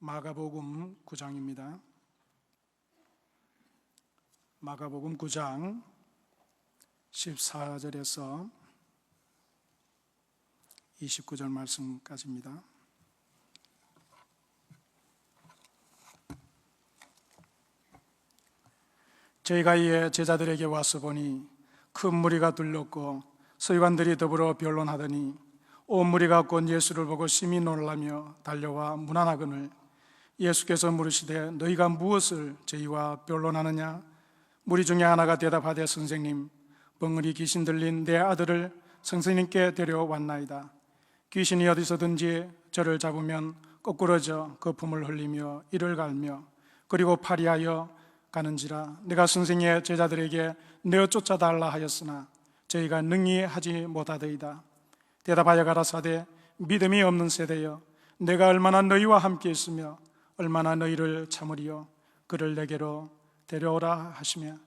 마가복음 9장입니다. 마가복음 9장 14절에서 29절 말씀까지입니다. 저희가 이에 제자들에게 와서 보니 큰 무리가 둘렀고 서기관들이 더불어 변론하더니 온 무리가 곧 예수를 보고 심히 놀라며 달려와 문안하거늘 예수께서 물으시되 너희가 무엇을 저희와 변론하느냐? 무리 중에 하나가 대답하되 선생님, 벙어리 귀신 들린 내 아들을 선생님께 데려왔나이다. 귀신이 어디서든지 저를 잡으면 거꾸러져 거품을 흘리며 이를 갈며 그리고 파리하여 가는지라. 내가 선생의 제자들에게 내어 쫓아달라 하였으나 저희가 능히 하지 못하더이다. 대답하여 가라사대 믿음이 없는 세대여, 내가 얼마나 너희와 함께 있으며 얼마나 너희를 참으리요. 그를 내게로 데려오라 하시며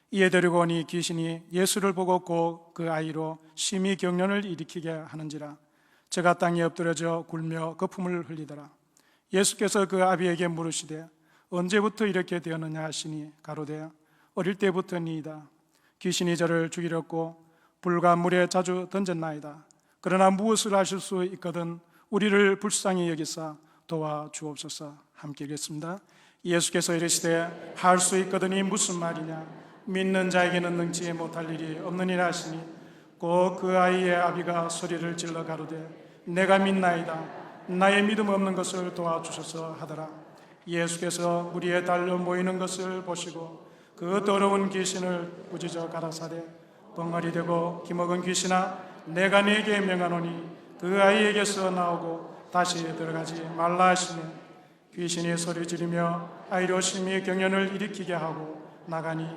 이에 데리고 오니 귀신이 예수를 보고 곧 그 아이로 심히 경련을 일으키게 하는지라. 저가 땅에 엎드려져 굴며 거품을 흘리더라. 예수께서 그 아비에게 물으시되 언제부터 이렇게 되었느냐 하시니 가로되 어릴 때부터니이다. 귀신이 저를 죽이려고 불과 물에 자주 던졌나이다. 그러나 무엇을 하실 수 있거든 우리를 불쌍히 여기사 도와주옵소서. 함께 읽겠습니다. 예수께서 이르시되 할 수 있거든이 무슨 말이냐? 믿는 자에게는 능치 못할 일이 없느니라 하시니 곧 그 아이의 아비가 소리를 질러 가로되 내가 믿나이다. 나의 믿음 없는 것을 도와주소서 하더라. 예수께서 무리에 달려 모이는 것을 보시고 그 더러운 귀신을 꾸짖어 가라사대 벙어리 되고 기먹은 귀신아, 내가 네게 명하노니 그 아이에게서 나오고 다시 들어가지 말라 하시니 귀신이 소리 지르며 아이로 심히 경련을 일으키게 하고 나가니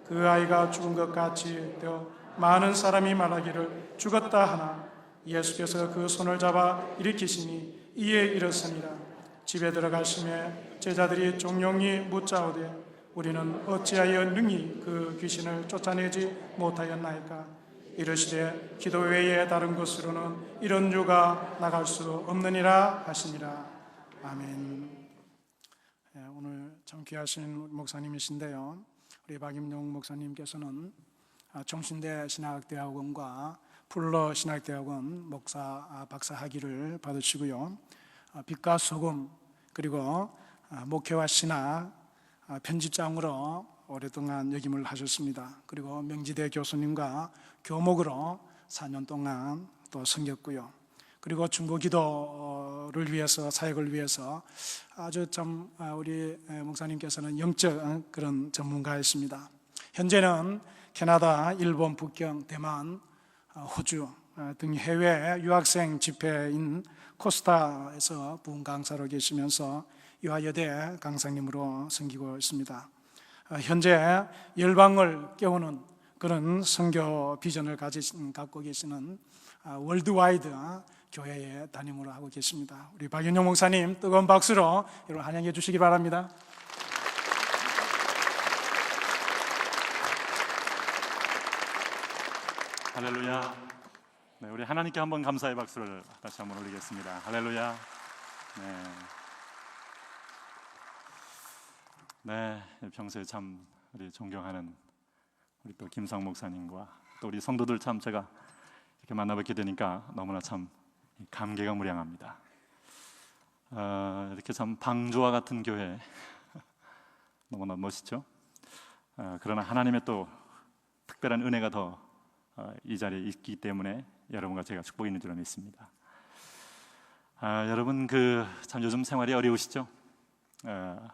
그 아이가 죽은 것 같이 되어 많은 사람이 말하기를 죽었다 하나 예수께서 그 손을 잡아 일으키시니 이에 일어서니라. 집에 들어가심에 제자들이 종용이 묻자오되 우리는 어찌하여 능히 그 귀신을 쫓아내지 못하였나이까? 이르시되 기도 외에 다른 곳으로는 이런 유가 나갈 수 없느니라 하시니라. 아멘. 오늘 참 귀하신 목사님이신데요, 우리 박임용 목사님께서는 정신대 신학대학원과 풀러 신학대학원 목사 박사 학위를 받으시고요, 빛과 소금 그리고 목회와 신학 편집장으로 오랫동안 역임을 하셨습니다. 그리고 명지대 교수님과 교목으로 4년 동안 또 섬겼고요. 그리고 중보기도를 위해서, 사역을 위해서 아주 참 우리 목사님께서는 영적 그런 전문가이십니다. 현재는 캐나다, 일본, 북경, 대만, 호주 등 해외 유학생 집회인 코스타에서 부흥 강사로 계시면서 유아여대 강사님으로 섬기고 있습니다. 현재 열방을 깨우는 그런 선교 비전을 갖고 계시는 월드와이드 교회의 담임으로 하고 계십니다. 우리 박윤영 목사님 뜨거운 박수로 여러분 환영해 주시기 바랍니다. 할렐루야. 네, 우리 하나님께 한번 감사의 박수를 다시 한번 올리겠습니다. 할렐루야. 네, 평소에 참 우리 존경하는 우리 또 김상 목사님과 또 우리 성도들 참 제가 이렇게 만나뵙게 되니까 너무나 참 감개가 무량합니다. 이렇게 참 방주와 같은 교회 너무나 멋있죠. 그러나 하나님의 또 특별한 은혜가 더 이 자리에 있기 때문에 여러분과 제가 축복이 있는 줄 믿습니다. 여러분 참 요즘 생활이 어려우시죠?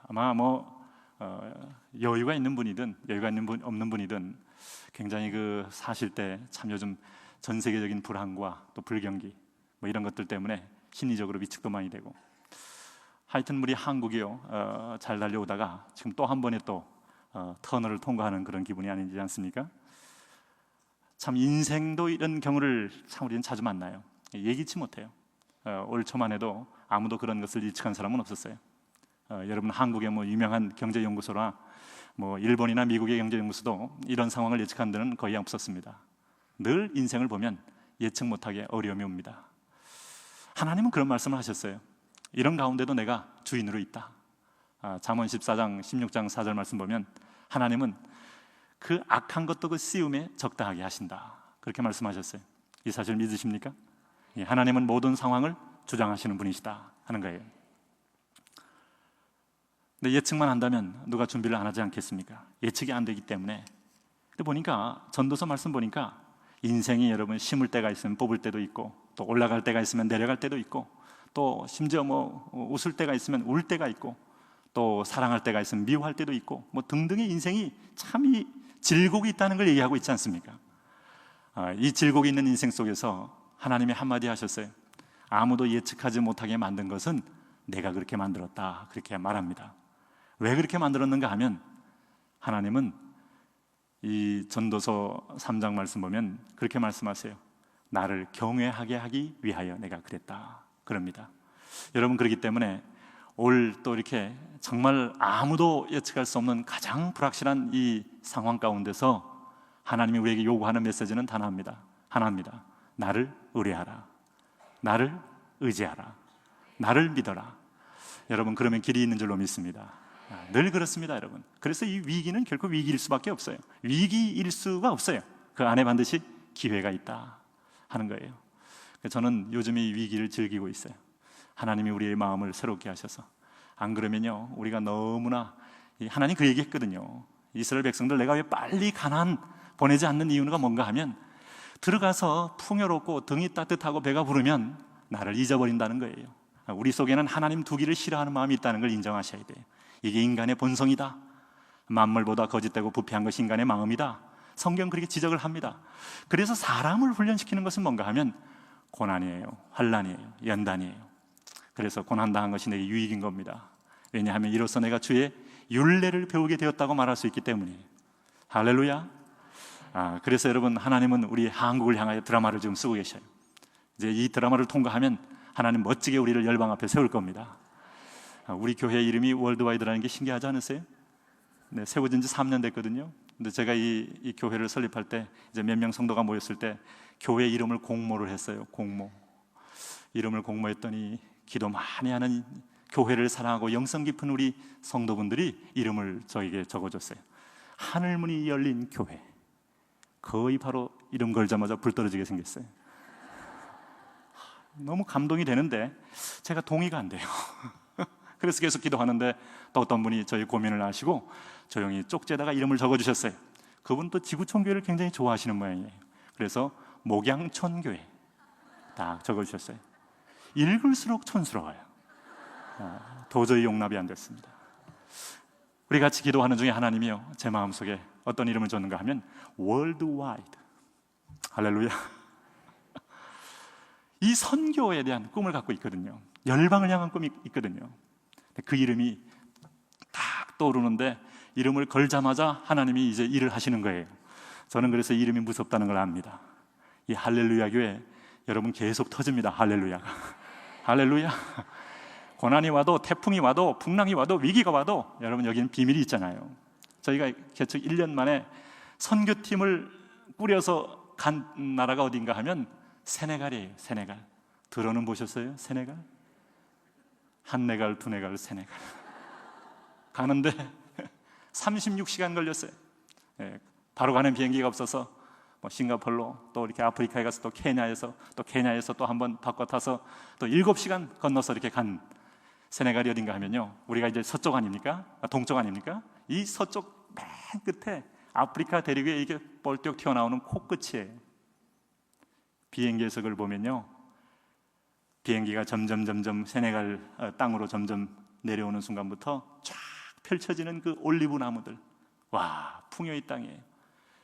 아마 여유가 있는 분이든 여유가 없는 분이든 굉장히 사실 때 참 요즘 전 세계적인 불황과 또 불경기 이런 것들 때문에 심리적으로 위축도 많이 되고, 하여튼 우리 한국이요 잘 달려오다가 지금 또 한 번의 또 터널을 통과하는 그런 기분이 아니지 않습니까? 참 인생도 이런 경우를 참 우리는 자주 만나요. 예기치 못해요. 올 초만 해도 아무도 그런 것을 예측한 사람은 없었어요. 여러분 한국의 유명한 경제연구소나 일본이나 미국의 경제연구소도 이런 상황을 예측한 데는 거의 없었습니다. 늘 인생을 보면 예측 못하게 어려움이 옵니다. 하나님은 그런 말씀을 하셨어요. 이런 가운데도 내가 주인으로 있다. 잠언 14장 16장 4절 말씀 보면 하나님은 그 악한 것도 그 씌움에 적당하게 하신다, 그렇게 말씀하셨어요. 이 사실 믿으십니까? 예, 하나님은 모든 상황을 주장하시는 분이시다 하는 거예요. 근데 예측만 한다면 누가 준비를 안 하지 않겠습니까? 예측이 안 되기 때문에. 근데 보니까 전도서 말씀 보니까 인생이 여러분 심을 때가 있으면 뽑을 때도 있고, 또 올라갈 때가 있으면 내려갈 때도 있고, 또 심지어 웃을 때가 있으면 울 때가 있고, 또 사랑할 때가 있으면 미워할 때도 있고, 등등의 인생이 참 이 질곡이 있다는 걸 얘기하고 있지 않습니까? 이 질곡이 있는 인생 속에서 하나님이 한마디 하셨어요. 아무도 예측하지 못하게 만든 것은 내가 그렇게 만들었다, 그렇게 말합니다. 왜 그렇게 만들었는가 하면 하나님은 이 전도서 3장 말씀 보면 그렇게 말씀하세요. 나를 경외하게 하기 위하여 내가 그랬다, 그럽니다. 여러분, 그렇기 때문에 올 또 이렇게 정말 아무도 예측할 수 없는 가장 불확실한 이 상황 가운데서 하나님이 우리에게 요구하는 메시지는 단 하나입니다. 나를 의뢰하라, 나를 의지하라, 나를 믿어라. 여러분, 그러면 길이 있는 줄로 믿습니다. 늘 그렇습니다, 여러분. 그래서 이 위기는 결코 위기일 수밖에 없어요. 위기일 수가 없어요. 그 안에 반드시 기회가 있다 하는 거예요. 저는 요즘 이 위기를 즐기고 있어요. 하나님이 우리의 마음을 새롭게 하셔서. 안 그러면요, 우리가 너무나, 하나님 그 얘기했거든요. 이스라엘 백성들 내가 왜 빨리 가나안 보내지 않는 이유가 뭔가 하면 들어가서 풍요롭고 등이 따뜻하고 배가 부르면 나를 잊어버린다는 거예요. 우리 속에는 하나님 두기를 싫어하는 마음이 있다는 걸 인정하셔야 돼요. 이게 인간의 본성이다. 만물보다 거짓되고 부패한 것이 인간의 마음이다. 성경 그렇게 지적을 합니다. 그래서 사람을 훈련시키는 것은 뭔가 하면 고난이에요, 환난이에요, 연단이에요. 그래서 고난당한 것이 내게 유익인 겁니다. 왜냐하면 이로써 내가 주의 율례를 배우게 되었다고 말할 수 있기 때문이에요. 할렐루야. 그래서 여러분, 하나님은 우리 한국을 향하여 드라마를 지금 쓰고 계셔요. 이제 이 드라마를 통과하면 하나님 멋지게 우리를 열방 앞에 세울 겁니다. 우리 교회 이름이 월드와이드라는 게 신기하지 않으세요? 네, 세워진 지 3년 됐거든요. 근데 제가 이 교회를 설립할 때 이제 몇 명 성도가 모였을 때 교회 이름을 공모를 했어요. 이름을 공모했더니 기도 많이 하는, 교회를 사랑하고 영성 깊은 우리 성도분들이 이름을 저에게 적어줬어요. 하늘문이 열린 교회. 거의 바로 이름 걸자마자 불 떨어지게 생겼어요. 너무 감동이 되는데 제가 동의가 안 돼요. 그래서 계속 기도하는데 또 어떤 분이 저희 고민을 아시고 조용히 쪽지에다가 이름을 적어주셨어요. 그분 또 지구촌교회를 굉장히 좋아하시는 모양이에요. 그래서 목양촌교회 딱 적어주셨어요. 읽을수록 촌스러워요. 도저히 용납이 안 됐습니다. 우리 같이 기도하는 중에 하나님이요, 제 마음속에 어떤 이름을 줬는가 하면 월드와이드. 할렐루야. 이 선교에 대한 꿈을 갖고 있거든요. 열방을 향한 꿈이 있거든요. 그 이름이 딱 떠오르는데 이름을 걸자마자 하나님이 이제 일을 하시는 거예요. 저는 그래서 이름이 무섭다는 걸 압니다. 이 할렐루야 교회 여러분 계속 터집니다. 할렐루야가. 할렐루야. 고난이 와도, 태풍이 와도, 풍랑이 와도, 위기가 와도 여러분 여기는 비밀이 있잖아요. 저희가 개척 1년 만에 선교팀을 꾸려서 간 나라가 어딘가 하면 세네갈이에요. 세네갈. 들어는 보셨어요? 세네갈? 한 내갈, 두 내갈, 세네갈. 가는데 36시간 걸렸어요. 바로 가는 비행기가 없어서 싱가포르로, 또 이렇게 아프리카에 가서 또 케냐에서 또 한번 바꿔 타서 또 7시간 건너서 이렇게 간 세네갈이 어딘가 하면요, 우리가 이제 서쪽 아닙니까? 동쪽 아닙니까? 이 서쪽 맨 끝에 아프리카 대륙에 이게 볼록 튀어나오는 코끝이에요. 비행기에서 그걸 보면요, 비행기가 점점 세네갈 땅으로 점점 내려오는 순간부터 쫙 펼쳐지는 그 올리브 나무들, 와, 풍요의 땅이에요.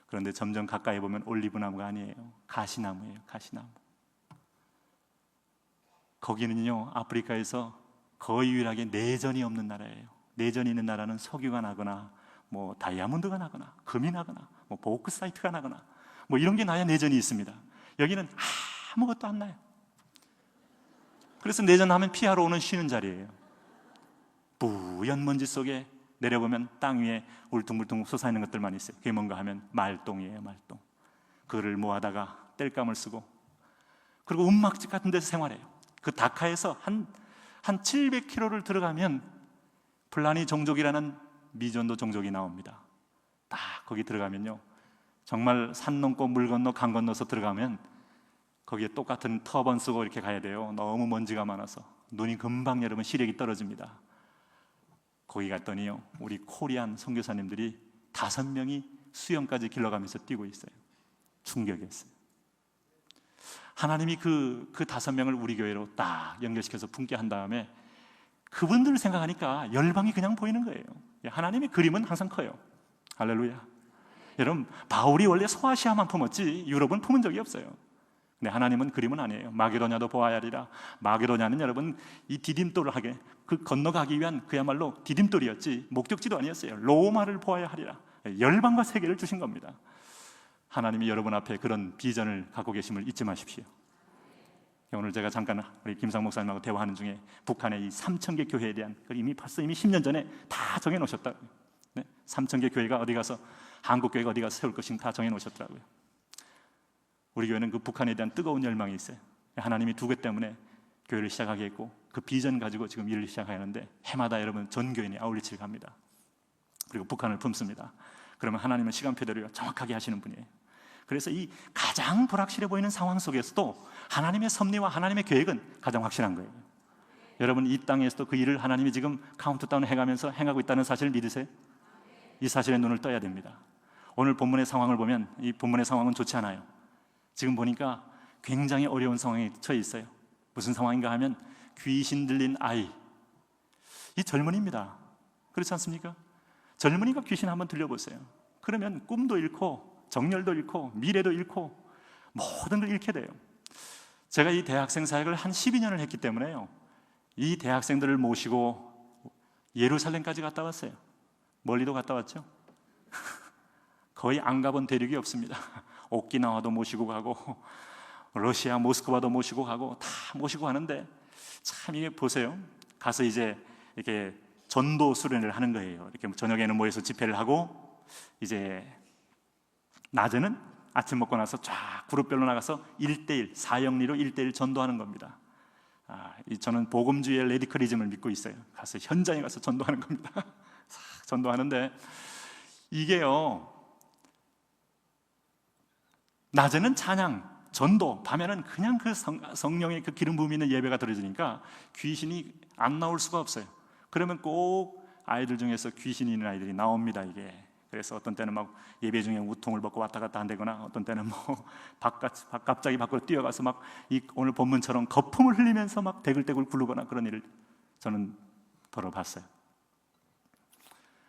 그런데 점점 가까이 보면 올리브 나무가 아니에요. 가시나무예요. 가시나무. 거기는요, 아프리카에서 거의 유일하게 내전이 없는 나라예요. 내전이 있는 나라는 석유가 나거나 다이아몬드가 나거나 금이 나거나 보크사이트가 나거나 이런 게 나야 내전이 있습니다. 여기는 아무것도 안 나요. 그래서 내전하면 피하러 오는 쉬는 자리예요. 뿌연 먼지 속에 내려보면 땅 위에 울퉁불퉁 솟아있는 것들만 있어요. 그게 뭔가 하면 말똥이에요. 말똥. 그거를 모아다가 땔감을 쓰고, 그리고 움막집 같은 데서 생활해요. 그 다카에서 한 한 700km를 들어가면 플라니 종족이라는 미전도 종족이 나옵니다. 딱 거기 들어가면요, 정말 산 넘고 물 건너 강 건너서 들어가면 거기에 똑같은 터번 쓰고 이렇게 가야 돼요. 너무 먼지가 많아서 눈이 금방 여러분 시력이 떨어집니다. 거기 갔더니요, 우리 코리안 선교사님들이 5명이 수영까지 길러가면서 뛰고 있어요. 충격이었어요. 하나님이 그 5명을 우리 교회로 딱 연결시켜서 품게 한 다음에 그분들을 생각하니까 열방이 그냥 보이는 거예요. 하나님의 그림은 항상 커요. 할렐루야. 여러분, 바울이 원래 소아시아만 품었지 유럽은 품은 적이 없어요. 근데 하나님은 그림은 아니에요. 마게도냐도 보아야 하리라. 마게도냐는 여러분 이 디딤돌을 하게 그 건너가기 위한 그야말로 디딤돌이었지 목적지도 아니었어요. 로마를 보아야 하리라. 열방과 세계를 주신 겁니다. 하나님이 여러분 앞에 그런 비전을 갖고 계심을 잊지 마십시오. 오늘 제가 잠깐 우리 김상 목사님하고 대화하는 중에 북한의 이 3,000개 교회에 대한 벌써 이미 10년 전에 다 정해 놓으셨다. 네? 3,000개 교회가 어디 가서 한국 교회가 어디 가서 세울 것인가 다 정해 놓으셨더라고요. 우리 교회는 그 북한에 대한 뜨거운 열망이 있어요. 하나님이 두 개 때문에 교회를 시작하게 했고 그 비전 가지고 지금 일을 시작하는데 해마다 여러분 전 교인이 아울리치를 갑니다. 그리고 북한을 품습니다. 그러면 하나님은 시간표대로 정확하게 하시는 분이에요. 그래서 이 가장 불확실해 보이는 상황 속에서도 하나님의 섭리와 하나님의 계획은 가장 확실한 거예요. 여러분 이 땅에서도 그 일을 하나님이 지금 카운트다운 해가면서 행하고 있다는 사실을 믿으세요? 이 사실에 눈을 떠야 됩니다. 오늘 본문의 상황을 보면 이 본문의 상황은 좋지 않아요. 지금 보니까 굉장히 어려운 상황에 처해 있어요. 무슨 상황인가 하면 귀신 들린 아이, 이 젊은이입니다. 그렇지 않습니까? 젊은이가 귀신 한번 들려보세요. 그러면 꿈도 잃고 정열도 잃고 미래도 잃고 모든 걸 잃게 돼요. 제가 이 대학생 사역을 한 12년을 했기 때문에요, 이 대학생들을 모시고 예루살렘까지 갔다 왔어요. 멀리도 갔다 왔죠. 거의 안 가본 대륙이 없습니다. 오키나와도 모시고 가고 러시아 모스크바도 모시고 가고 다 모시고 가는데 참 이게 보세요. 가서 이제 이렇게 전도 수련을 하는 거예요. 이렇게 저녁에는 모여서 집회를 하고 이제 낮에는 아침 먹고 나서 쫙 그룹별로 나가서 1대1 사형리로 1대1 전도하는 겁니다. 저는 복음주의의 레디컬리즘을 믿고 있어요. 가서 현장에 가서 전도하는 겁니다. 전도하는데 이게요, 낮에는 찬양, 전도, 밤에는 그냥 그 성령의 그 기름 부음이 있는 예배가 드려지니까 귀신이 안 나올 수가 없어요. 그러면 꼭 아이들 중에서 귀신이 있는 아이들이 나옵니다. 이게 그래서 어떤 때는 막 예배 중에 우통을 벗고 왔다 갔다 한다거나 어떤 때는 뭐 갑자기 밖으로 뛰어가서 막 오늘 본문처럼 거품을 흘리면서 막 대글대글 굴르거나 그런 일을 저는 벌어봤어요.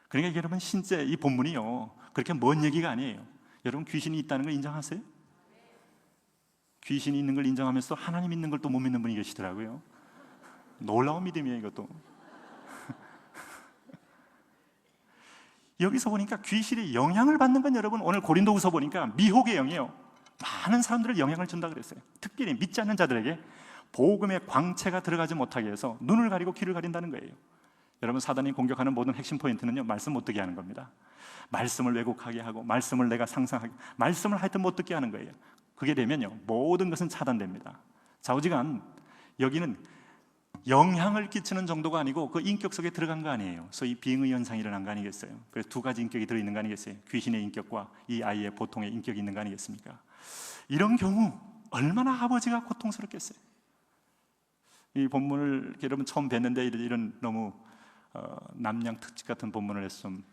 그러니까 여러분 실제 이 본문이요 그렇게 먼 얘기가 아니에요. 여러분 귀신이 있다는 걸 인정하세요? 귀신이 있는 걸 인정하면서 하나님 있는 걸 또 못 믿는 분이 계시더라고요. 놀라운 믿음이에요 이것도. 여기서 보니까 귀신이 영향을 받는 건 여러분 오늘 고린도후서 보니까 미혹의 영이에요. 많은 사람들을 영향을 준다 그랬어요. 특별히 믿지 않는 자들에게 복음의 광채가 들어가지 못하게 해서 눈을 가리고 귀를 가린다는 거예요. 여러분 사단이 공격하는 모든 핵심 포인트는요 말씀 못 듣게 하는 겁니다. 말씀을 왜곡하게 하고 말씀을 내가 상상하게, 말씀을 하여튼 못 듣게 하는 거예요. 그게 되면요 모든 것은 차단됩니다. 좌우지간 여기는 영향을 끼치는 정도가 아니고 그 인격 속에 들어간 거 아니에요. 소위 빙의 현상이 일어난 거 아니겠어요? 그래서 두 가지 인격이 들어있는 거 아니겠어요? 귀신의 인격과 이 아이의 보통의 인격이 있는 거 아니겠습니까? 이런 경우 얼마나 아버지가 고통스럽겠어요. 이 본문을 여러분 처음 뵀는데 이런 너무 남양 특집 같은 본문을 해서 좀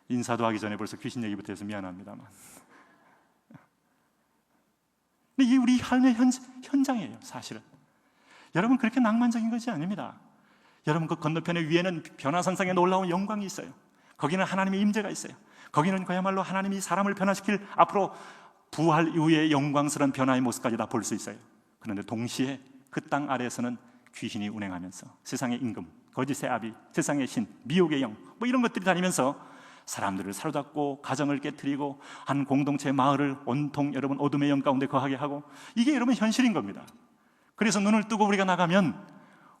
인사도 하기 전에 벌써 귀신 얘기부터 해서 미안합니다만, 근데 이게 우리 삶의 현장이에요. 사실은 여러분 그렇게 낭만적인 것이 아닙니다. 여러분 그 건너편의 위에는 변화산상에 놀라운 영광이 있어요. 거기는 하나님의 임재가 있어요. 거기는 그야말로 하나님이 사람을 변화시킬 앞으로 부활 이후의 영광스러운 변화의 모습까지 다 볼 수 있어요. 그런데 동시에 그 땅 아래에서는 귀신이 운행하면서 세상의 임금, 거짓의 아비, 세상의 신, 미혹의 영 뭐 이런 것들이 다니면서 사람들을 사로잡고 가정을 깨트리고 한 공동체의 마을을 온통 여러분 어둠의 영 가운데 거하게 하고, 이게 여러분 현실인 겁니다. 그래서 눈을 뜨고 우리가 나가면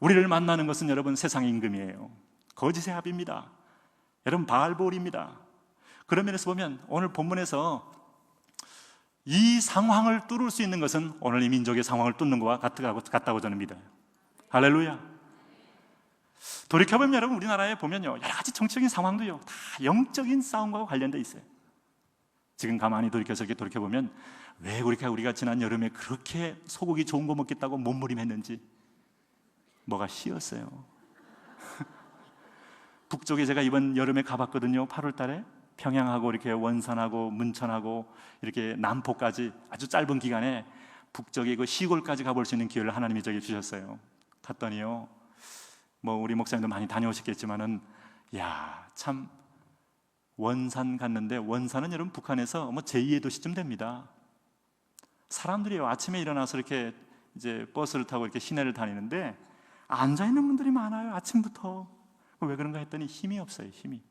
우리를 만나는 것은 여러분 세상의 임금이에요. 거짓의 아비입니다. 여러분 바알볼입니다. 그런 면에서 보면 오늘 본문에서 이 상황을 뚫을 수 있는 것은 오늘 이 민족의 상황을 뚫는 것과 같다고 저는 믿어요. 할렐루야. 돌이켜보면 여러분, 우리나라에 보면요, 여러 가지 정치적인 상황도요, 다 영적인 싸움과 관련되어 있어요. 지금 가만히 돌이켜보면 왜 우리가 지난 여름에 그렇게 소고기 좋은 거 먹겠다고 몸부림했는지 뭐가 씌었어요. 북쪽에 제가 이번 여름에 가봤거든요. 8월 달에 평양하고 이렇게 원산하고 문천하고 이렇게 남포까지 아주 짧은 기간에 북쪽의 그 시골까지 가볼 수 있는 기회를 하나님이 저에게 주셨어요. 갔더니요, 뭐 우리 목사님도 많이 다녀오셨겠지만은, 야, 참, 원산 갔는데, 원산은 여러분 북한에서 뭐 제2의 도시쯤 됩니다. 사람들이요, 아침에 일어나서 이렇게 이제 버스를 타고 이렇게 시내를 다니는데 앉아 있는 분들이 많아요. 아침부터. 왜 그런가 했더니 힘이 없어요. 힘이.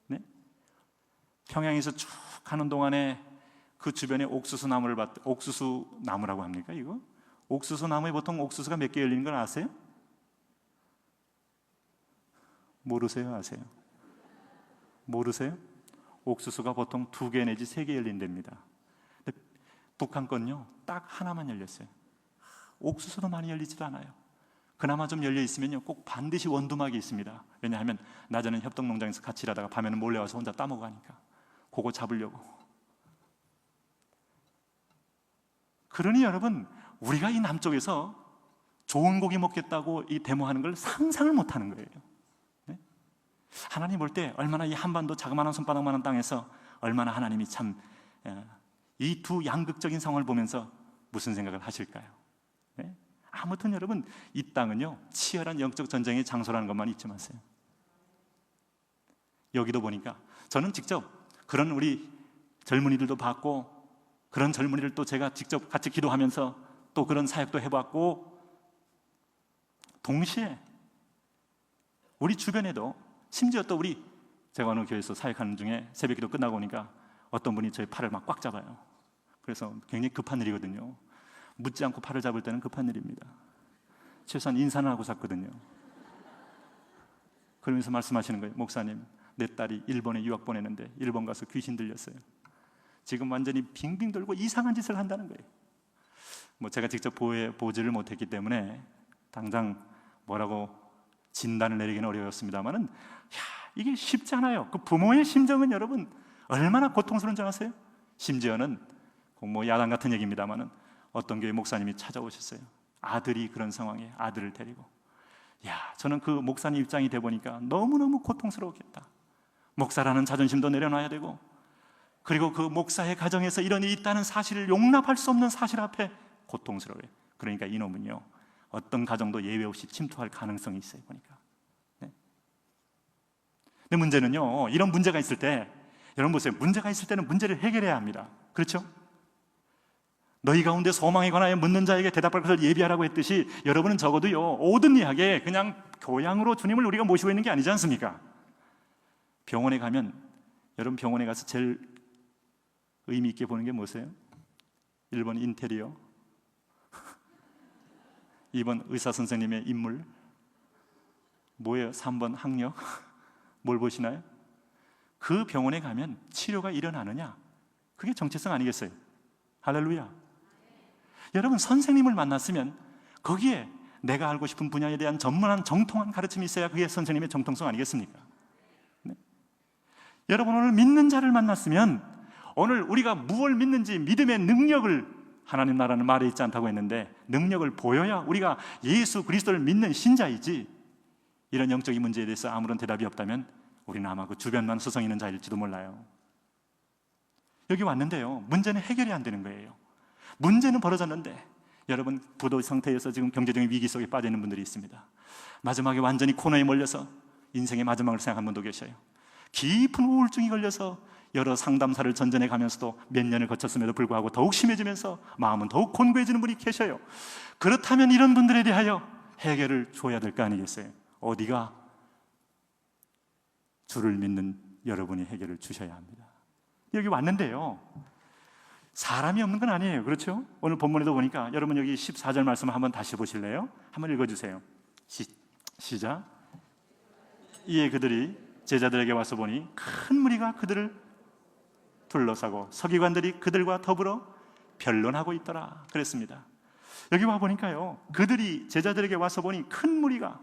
네? 평양에서 쭉 가는 동안에 그 주변에 옥수수 나무를 옥수수 나무라고 합니까 이거? 옥수수 나무에 보통 옥수수가 몇 개 열리는 걸 아세요? 모르세요? 아세요? 모르세요? 옥수수가 보통 2개 내지 3개 열린답니다. 근데 북한 건요, 딱 하나만 열렸어요. 옥수수도 많이 열리지도 않아요. 그나마 좀 열려 있으면요, 꼭 반드시 원두막이 있습니다. 왜냐하면 낮에는 협동농장에서 같이 일하다가 밤에는 몰래 와서 혼자 따먹어 가니까 그거 잡으려고. 그러니 여러분, 우리가 이 남쪽에서 좋은 고기 먹겠다고 이 데모하는 걸 상상을 못하는 거예요. 네? 하나님 볼 때 얼마나 이 한반도 자그마한 손바닥만한 땅에서 얼마나 하나님이 참 이 두 양극적인 상황을 보면서 무슨 생각을 하실까요? 네? 아무튼 여러분, 이 땅은요, 치열한 영적 전쟁의 장소라는 것만 잊지 마세요. 여기도 보니까 저는 직접 그런 우리 젊은이들도 봤고, 그런 젊은이들 또 제가 직접 같이 기도하면서 또 그런 사역도 해봤고, 동시에 우리 주변에도, 심지어 또 제가 어느 교회에서 사역하는 중에 새벽 기도 끝나고 오니까 어떤 분이 저의 팔을 막 꽉 잡아요. 그래서 굉장히 급한 일이거든요. 묻지 않고 팔을 잡을 때는 급한 일입니다. 최소한 인사는 하고 샀거든요. 그러면서 말씀하시는 거예요. 목사님, 내 딸이 일본에 유학 보내는데 일본 가서 귀신 들렸어요. 지금 완전히 빙빙 돌고 이상한 짓을 한다는 거예요. 뭐 제가 직접 보지를 못했기 때문에 당장 뭐라고 진단을 내리기는 어려웠습니다만은, 이게 쉽지 않아요. 그 부모의 심정은 여러분 얼마나 고통스러운 줄 아세요? 심지어는 뭐 야단 같은 얘기입니다만은 어떤 교회 목사님이 찾아오셨어요. 아들이 그런 상황에 아들을 데리고. 저는 그 목사님 입장이 돼 보니까 너무너무 고통스러웠겠다. 목사라는 자존심도 내려놔야 되고, 그리고 그 목사의 가정에서 이런 일이 있다는 사실을 용납할 수 없는 사실 앞에 고통스러워요. 그러니까 이놈은요, 어떤 가정도 예외 없이 침투할 가능성이 있어요, 보니까. 네. 근데 문제는요, 이런 문제가 있을 때, 여러분 보세요. 문제가 있을 때는 문제를 해결해야 합니다. 그렇죠? 너희 가운데 소망에 관하여 묻는 자에게 대답할 것을 예비하라고 했듯이, 여러분은 적어도요, 오든리하게 그냥 교양으로 주님을 우리가 모시고 있는 게 아니지 않습니까? 병원에 가면, 여러분 병원에 가서 제일 의미 있게 보는 게 뭐세요? 1번 인테리어, 2번 의사 선생님의 인물, 뭐예요? 3번 학력. 뭘 보시나요? 그 병원에 가면 치료가 일어나느냐? 그게 정체성 아니겠어요? 할렐루야. 여러분, 선생님을 만났으면 거기에 내가 알고 싶은 분야에 대한 전문한 정통한 가르침이 있어야 그게 선생님의 정통성 아니겠습니까? 네? 여러분, 오늘 믿는 자를 만났으면, 오늘 우리가 무엇을 믿는지 믿음의 능력을, 하나님 나라는 말에 있지 않다고 했는데 능력을 보여야 우리가 예수 그리스도를 믿는 신자이지, 이런 영적인 문제에 대해서 아무런 대답이 없다면 우리는 아마 그 주변만 수성 있는 자일지도 몰라요. 여기 왔는데요, 문제는 해결이 안 되는 거예요. 문제는 벌어졌는데, 여러분 부도 상태에서 지금 경제적인 위기 속에 빠져 있는 분들이 있습니다. 마지막에 완전히 코너에 몰려서 인생의 마지막을 생각한 분도 계셔요. 깊은 우울증이 걸려서 여러 상담사를 전전해 가면서도 몇 년을 거쳤음에도 불구하고 더욱 심해지면서 마음은 더욱 곤고해지는 분이 계셔요. 그렇다면 이런 분들에 대하여 해결을 줘야 될 거 아니겠어요? 어디가? 주를 믿는 여러분이 해결을 주셔야 합니다. 여기 왔는데요, 사람이 없는 건 아니에요. 그렇죠? 오늘 본문에도 보니까, 여러분 여기 14절 말씀을 한번 다시 보실래요? 한번 읽어주세요. 시작. 이에 그들이 제자들에게 와서 보니 큰 무리가 그들을 둘러싸고 서기관들이 그들과 더불어 변론하고 있더라 그랬습니다. 여기 와 보니까요, 그들이 제자들에게 와서 보니 큰 무리가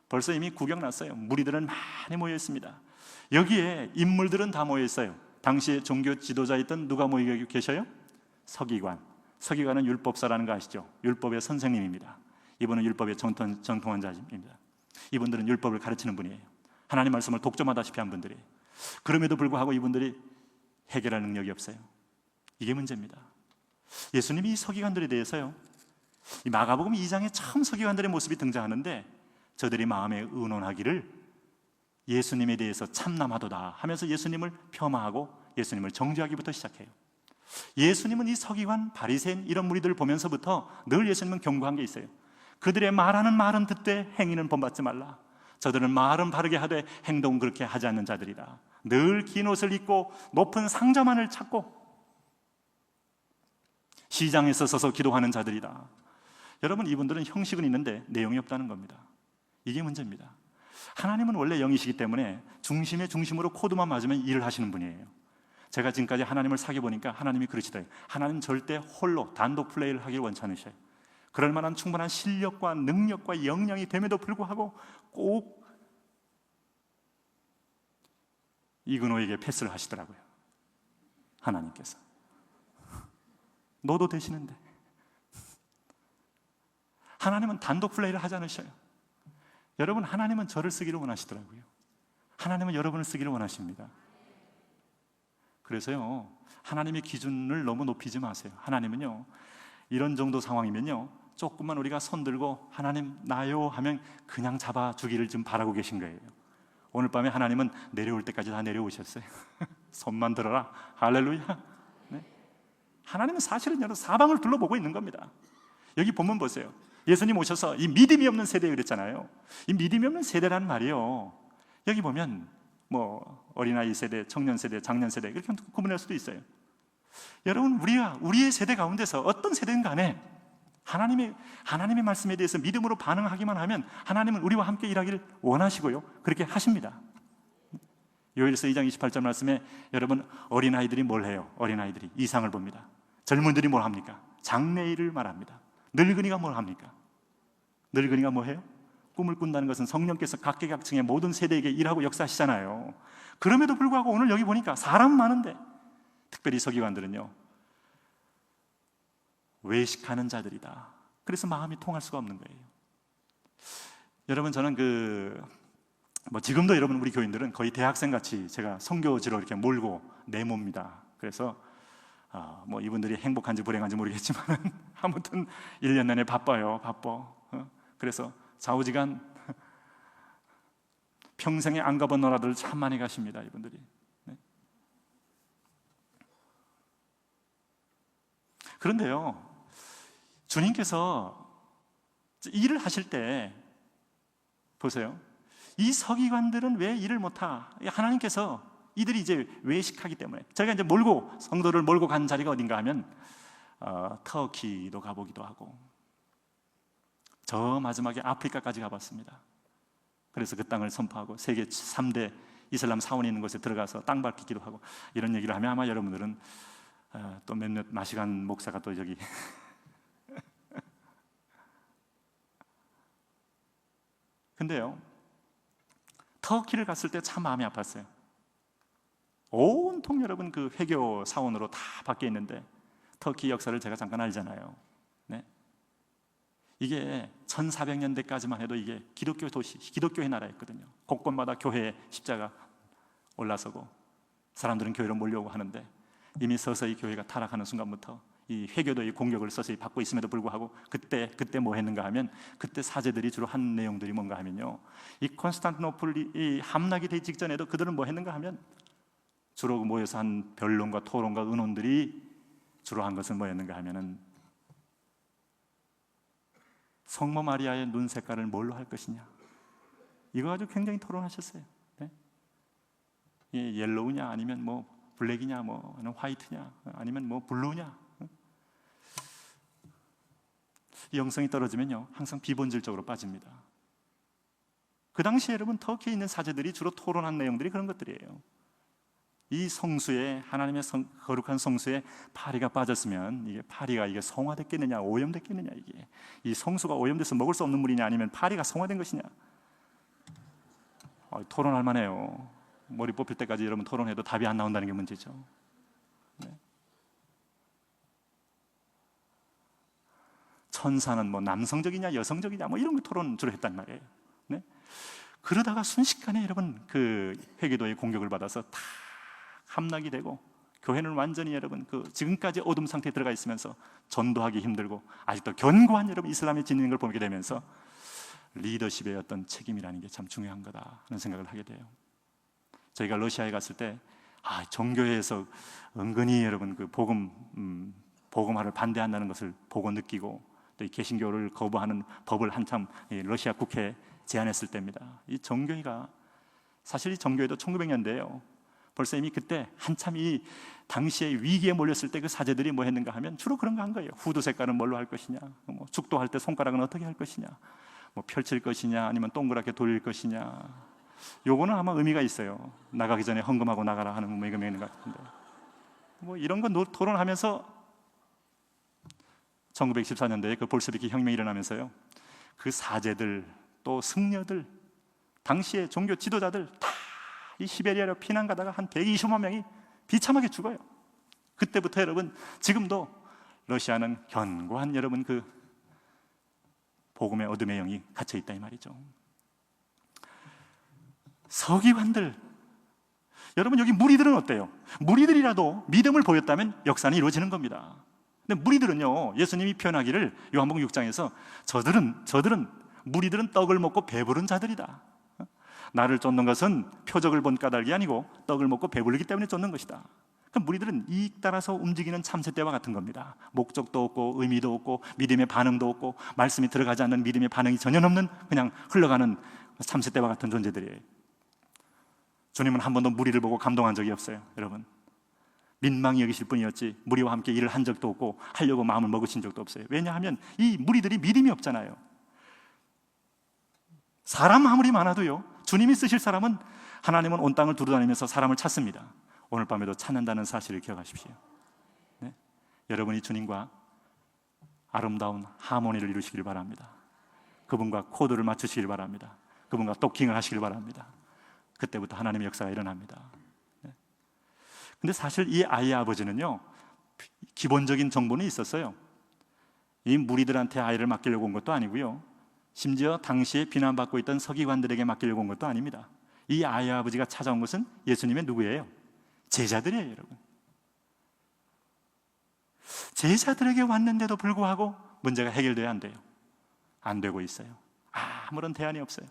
벌써 이미 구경 났어요. 무리들은 많이 모여 있습니다. 여기에 인물들은 다 모여 있어요. 당시에 종교 지도자였던 누가 모여 계셔요? 서기관. 서기관은 율법사라는 거 아시죠? 율법의 선생님입니다. 이분은 율법의 정통한 자입니다. 이분들은 율법을 가르치는 분이에요. 하나님 말씀을 독점하다시피 한 분들이에요. 그럼에도 불구하고 이분들이 해결할 능력이 없어요. 이게 문제입니다. 예수님이 이 서기관들에 대해서요, 이 마가복음 2장에 처음 서기관들의 모습이 등장하는데 저들이 마음에 의논하기를 예수님에 대해서 참남하도다 하면서 예수님을 폄하하고 예수님을 정죄하기부터 시작해요. 예수님은 이 서기관, 바리새인 이런 무리들을 보면서부터 늘 예수님은 경고한 게 있어요. 그들의 말하는 말은 듣되 행위는 본받지 말라. 저들은 말은 바르게 하되 행동은 그렇게 하지 않는 자들이다. 늘 긴 옷을 입고 높은 상자만을 찾고 시장에서 서서 기도하는 자들이다. 여러분, 이분들은 형식은 있는데 내용이 없다는 겁니다. 이게 문제입니다. 하나님은 원래 영이시기 때문에 중심에 중심으로 코드만 맞으면 일을 하시는 분이에요. 제가 지금까지 하나님을 사귀어보니까 하나님이 그러시더라고요. 하나님 절대 홀로 단독 플레이를 하길 원치 않으셔요. 그럴 만한 충분한 실력과 능력과 역량이 됨에도 불구하고 꼭 이근호에게 패스를 하시더라고요. 하나님께서. 너도 되시는데. 하나님은 단독 플레이를 하지 않으셔요. 여러분, 하나님은 저를 쓰기를 원하시더라고요. 하나님은 여러분을 쓰기를 원하십니다. 그래서요, 하나님의 기준을 너무 높이지 마세요. 하나님은요, 이런 정도 상황이면요, 조금만 우리가 손 들고 하나님 나요 하면 그냥 잡아주기를 좀 바라고 계신 거예요. 오늘 밤에 하나님은 내려올 때까지 다 내려오셨어요. 손만 들어라. 할렐루야. 네. 하나님은 사실은 여러 사방을 둘러보고 있는 겁니다. 여기 본문 보세요. 예수님 오셔서 이 믿음이 없는 세대에 그랬잖아요. 이 믿음이 없는 세대라는 말이요, 여기 보면 뭐 어린아이 세대, 청년 세대, 장년 세대 이렇게 구분할 수도 있어요. 여러분, 우리의 세대 가운데서 어떤 세대든 간에 하나님의 말씀에 대해서 믿음으로 반응하기만 하면 하나님은 우리와 함께 일하기를 원하시고요, 그렇게 하십니다. 요엘서 2장 28절 말씀에 여러분, 어린아이들이 뭘 해요? 어린아이들이 이상을 봅니다. 젊은들이 뭘 합니까? 장래일을 말합니다. 늙은이가 뭘 합니까? 늙은이가 뭐 해요? 꿈을 꾼다는 것은 성령께서 각계각층의 모든 세대에게 일하고 역사하시잖아요. 그럼에도 불구하고 오늘 여기 보니까 사람 많은데 특별히 서기관들은요, 외식하는 자들이다. 그래서 마음이 통할 수가 없는 거예요. 여러분, 저는 지금도 여러분 우리 교인들은 거의 대학생같이 제가 선교지로 이렇게 몰고 내모입니다. 그래서 이분들이 행복한지 불행한지 모르겠지만 아무튼 1년 내내 바빠요. 바빠. 그래서 좌우지간 평생에 안 가본 나라들 참 많이 가십니다, 이분들이. 네. 그런데요, 주님께서 일을 하실 때 보세요. 이 서기관들은 왜 일을 못하? 하나님께서 이들이 이제 외식하기 때문에 저희가 이제 성도를 몰고 간 자리가 어딘가 하면 터키도 가보기도 하고 저 마지막에 아프리카까지 가봤습니다. 그래서 그 땅을 선포하고 세계 3대 이슬람 사원이 있는 곳에 들어가서 땅 밟기도 하고 이런 얘기를 하면 아마 여러분들은 또 몇몇 마시간 목사가 또 저기 근데요, 터키를 갔을 때 참 마음이 아팠어요. 온통 여러분 그 회교 사원으로 다 밖에 있는데 터키 역사를 제가 잠깐 알잖아요. 네? 이게 1400년대까지만 해도 이게 기독교 도시, 기독교의 나라였거든요. 곳곳마다 교회에 십자가 올라서고 사람들은 교회로 몰려오고 하는데 이미 서서히 교회가 타락하는 순간부터 이 회교도의 공격을 서서히 받고 있음에도 불구하고 그때 뭐 했는가 하면 그때 사제들이 주로 한 내용들이 뭔가 하면요, 이 콘스탄티노플이 함락이 되기 직전에도 그들은 뭐 했는가 하면 주로 모여서 한 변론과 토론과 의논들이 주로 한 것은 뭐였는가 하면은 성모 마리아의 눈 색깔을 뭘로 할 것이냐, 이거 가지고 굉장히 토론하셨어요. 네? 옐로우냐 아니면 뭐 블랙이냐 뭐 아니면 화이트냐 아니면 뭐 블루냐. 이 영성이 떨어지면요 항상 비본질적으로 빠집니다. 그 당시에 여러분 터키에 있는 사제들이 주로 토론한 내용들이 그런 것들이에요. 이 성수에, 하나님의 거룩한 성수에 파리가 빠졌으면 이게 파리가 이게 성화됐겠느냐, 오염됐겠느냐, 이게 이 성수가 오염돼서 먹을 수 없는 물이냐, 아니면 파리가 성화된 것이냐. 토론할 만해요. 머리 뽑힐 때까지 여러분 토론해도 답이 안 나온다는 게 문제죠. 네. 천사는 뭐 남성적이냐 여성적이냐 뭐 이런 거 토론 주로 했단 말이에요. 네? 그러다가 순식간에 여러분 그 회개도의 공격을 받아서 다 함락이 되고, 교회는 완전히 여러분 그 지금까지 어둠 상태에 들어가 있으면서 전도하기 힘들고 아직도 견고한 여러분 이슬람의 진리인 걸 보게 되면서 리더십의 어떤 책임이라는 게 참 중요한 거다 하는 생각을 하게 돼요. 저희가 러시아에 갔을 때 정교회에서 은근히 여러분 그 복음화를 반대한다는 것을 보고 느끼고, 또 이 개신교를 거부하는 법을 한참 러시아 국회에 제안했을 때입니다. 이 정교회가, 사실 이 정교회도 1900년대예요. 벌써 이미 그때 한참 이 당시에 위기에 몰렸을 때 그 사제들이 뭐 했는가 하면 주로 그런 거 한 거예요. 후드 색깔은 뭘로 할 것이냐, 뭐 죽도할 때 손가락은 어떻게 할 것이냐, 뭐 펼칠 것이냐, 아니면 동그랗게 돌릴 것이냐. 요거는 아마 의미가 있어요. 나가기 전에 헌금하고 나가라 하는 의미가 있는 것 같은데, 뭐 이런 거 토론하면서 1914년도에 그 볼셰비키 혁명이 일어나면서요, 그 사제들 또 승려들, 당시의 종교 지도자들 다 이 시베리아로 피난 가다가 한 120만 명이 비참하게 죽어요. 그때부터 여러분 지금도 러시아는 견고한 여러분 그 복음의 어둠의 영이 갇혀 있다 이 말이죠. 서기관들, 여러분 여기 무리들은 어때요? 무리들이라도 믿음을 보였다면 역사는 이루어지는 겁니다. 근데 무리들은요, 예수님이 표현하기를 요한복음 6장에서 무리들은 떡을 먹고 배부른 자들이다. 나를 쫓는 것은 표적을 본 까닭이 아니고 떡을 먹고 배부르기 때문에 쫓는 것이다. 그럼 무리들은 이익 따라서 움직이는 참새떼와 같은 겁니다. 목적도 없고 의미도 없고 믿음의 반응도 없고 말씀이 들어가지 않는 믿음의 반응이 전혀 없는 그냥 흘러가는 참새떼와 같은 존재들이에요. 주님은 한 번도 무리를 보고 감동한 적이 없어요. 여러분, 민망히 여기실 뿐이었지 무리와 함께 일을 한 적도 없고 하려고 마음을 먹으신 적도 없어요. 왜냐하면 이 무리들이 믿음이 없잖아요. 사람 아무리 많아도요, 주님이 쓰실 사람은, 하나님은 온 땅을 두루다니면서 사람을 찾습니다. 오늘 밤에도 찾는다는 사실을 기억하십시오. 네? 여러분이 주님과 아름다운 하모니를 이루시길 바랍니다. 그분과 코드를 맞추시길 바랍니다. 그분과 도킹을 하시길 바랍니다. 그때부터 하나님의 역사가 일어납니다. 네? 근데 사실 이 아이의 아버지는요, 기본적인 정보는 있었어요. 이 무리들한테 아이를 맡기려고 온 것도 아니고요, 심지어 당시에 비난받고 있던 서기관들에게 맡기려고 온 것도 아닙니다. 이 아이의 아버지가 찾아온 것은 예수님의 누구예요? 제자들이에요, 여러분. 제자들에게 왔는데도 불구하고 문제가 해결돼야 안 돼요. 안 되고 있어요. 아무런 대안이 없어요.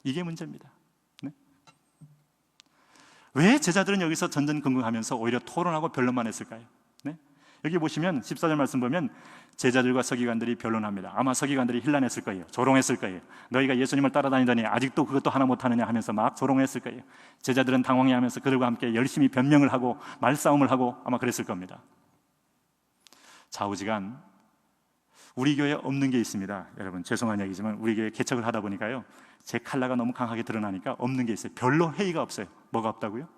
이게 문제입니다. 네? 왜 제자들은 여기서 전전긍긍하면서 오히려 토론하고 변론만 했을까요? 네? 여기 보시면 14절 말씀 보면 제자들과 서기관들이 변론합니다. 아마 서기관들이 혼란했을 거예요. 조롱했을 거예요. 너희가 예수님을 따라다니더니 아직도 그것도 하나 못하느냐 하면서 막 조롱했을 거예요. 제자들은 당황해하면서 그들과 함께 열심히 변명을 하고 말싸움을 하고 아마 그랬을 겁니다. 좌우지간 우리 교회에 없는 게 있습니다. 여러분, 죄송한 얘기지만 우리 교회 개척을 하다 보니까요, 제 칼라가 너무 강하게 드러나니까 없는 게 있어요. 별로 회의가 없어요. 뭐가 없다고요?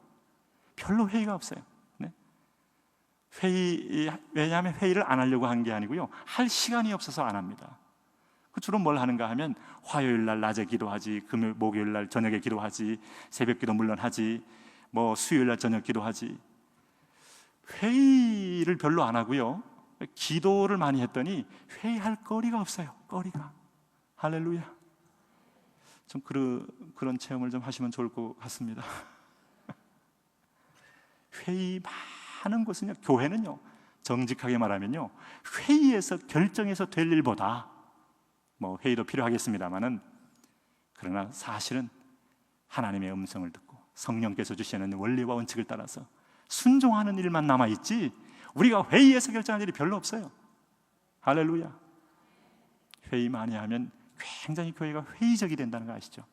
별로 회의가 없어요. 왜냐하면 회의를 안 하려고 한 게 아니고요, 할 시간이 없어서 안 합니다. 주로 뭘 하는가 하면 화요일 날 낮에 기도하지, 목요일 날 저녁에 기도하지, 새벽 기도 물론 하지, 뭐 수요일 날 저녁 기도하지. 회의를 별로 안 하고요, 기도를 많이 했더니 회의할 거리가 없어요. 거리가. 할렐루야. 좀 그런 체험을 좀 하시면 좋을 것 같습니다. 회의 하는 곳은요, 교회는요, 정직하게 말하면요, 회의에서 결정해서 될 일보다, 뭐 회의도 필요하겠습니다만은, 그러나 사실은 하나님의 음성을 듣고 성령께서 주시는 원리와 원칙을 따라서 순종하는 일만 남아있지, 우리가 회의에서 결정할 일이 별로 없어요. 할렐루야. 회의 많이 하면 굉장히 교회가 회의적이 된다는 거 아시죠?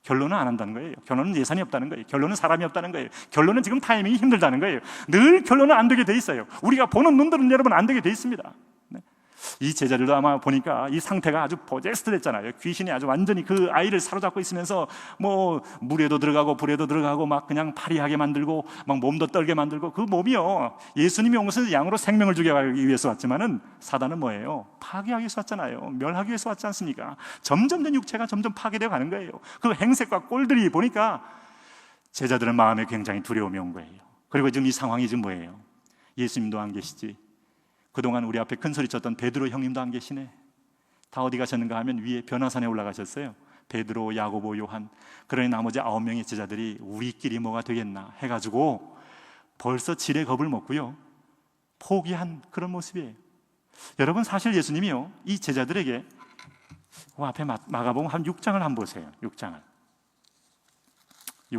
결론은 안 한다는 거예요. 결론은 예산이 없다는 거예요. 결론은 사람이 없다는 거예요. 결론은 지금 타이밍이 힘들다는 거예요. 늘 결론은 안 되게 돼 있어요. 우리가 보는 눈들은 여러분 안 되게 돼 있습니다. 네. 이 제자들도 아마 보니까 이 상태가 아주 포제스트 됐잖아요. 귀신이 아주 완전히 그 아이를 사로잡고 있으면서 뭐 물에도 들어가고 불에도 들어가고 막 그냥 파리하게 만들고 막 몸도 떨게 만들고, 그 몸이요, 예수님이 온 것은 양으로 생명을 주기 위해서 왔지만은 사단은 뭐예요? 파괴하기 위해서 왔잖아요. 멸하기 위해서 왔지 않습니까? 점점 내 육체가 점점 파괴되어 가는 거예요. 그 행색과 꼴들이 보니까 제자들은 마음에 굉장히 두려움이 온 거예요. 그리고 지금 이 상황이 지금 뭐예요? 예수님도 안 계시지, 그동안 우리 앞에 큰 소리 쳤던 베드로 형님도 안 계시네. 다 어디 가셨는가 하면 위에 변화산에 올라가셨어요. 베드로, 야고보, 요한, 그러니 나머지 9명의 제자들이 우리끼리 뭐가 되겠나 해가지고 벌써 지레 겁을 먹고요, 포기한 그런 모습이에요. 여러분, 사실 예수님이요, 이 제자들에게 앞에 마가복음 한 6장을 한번 보세요. 6장을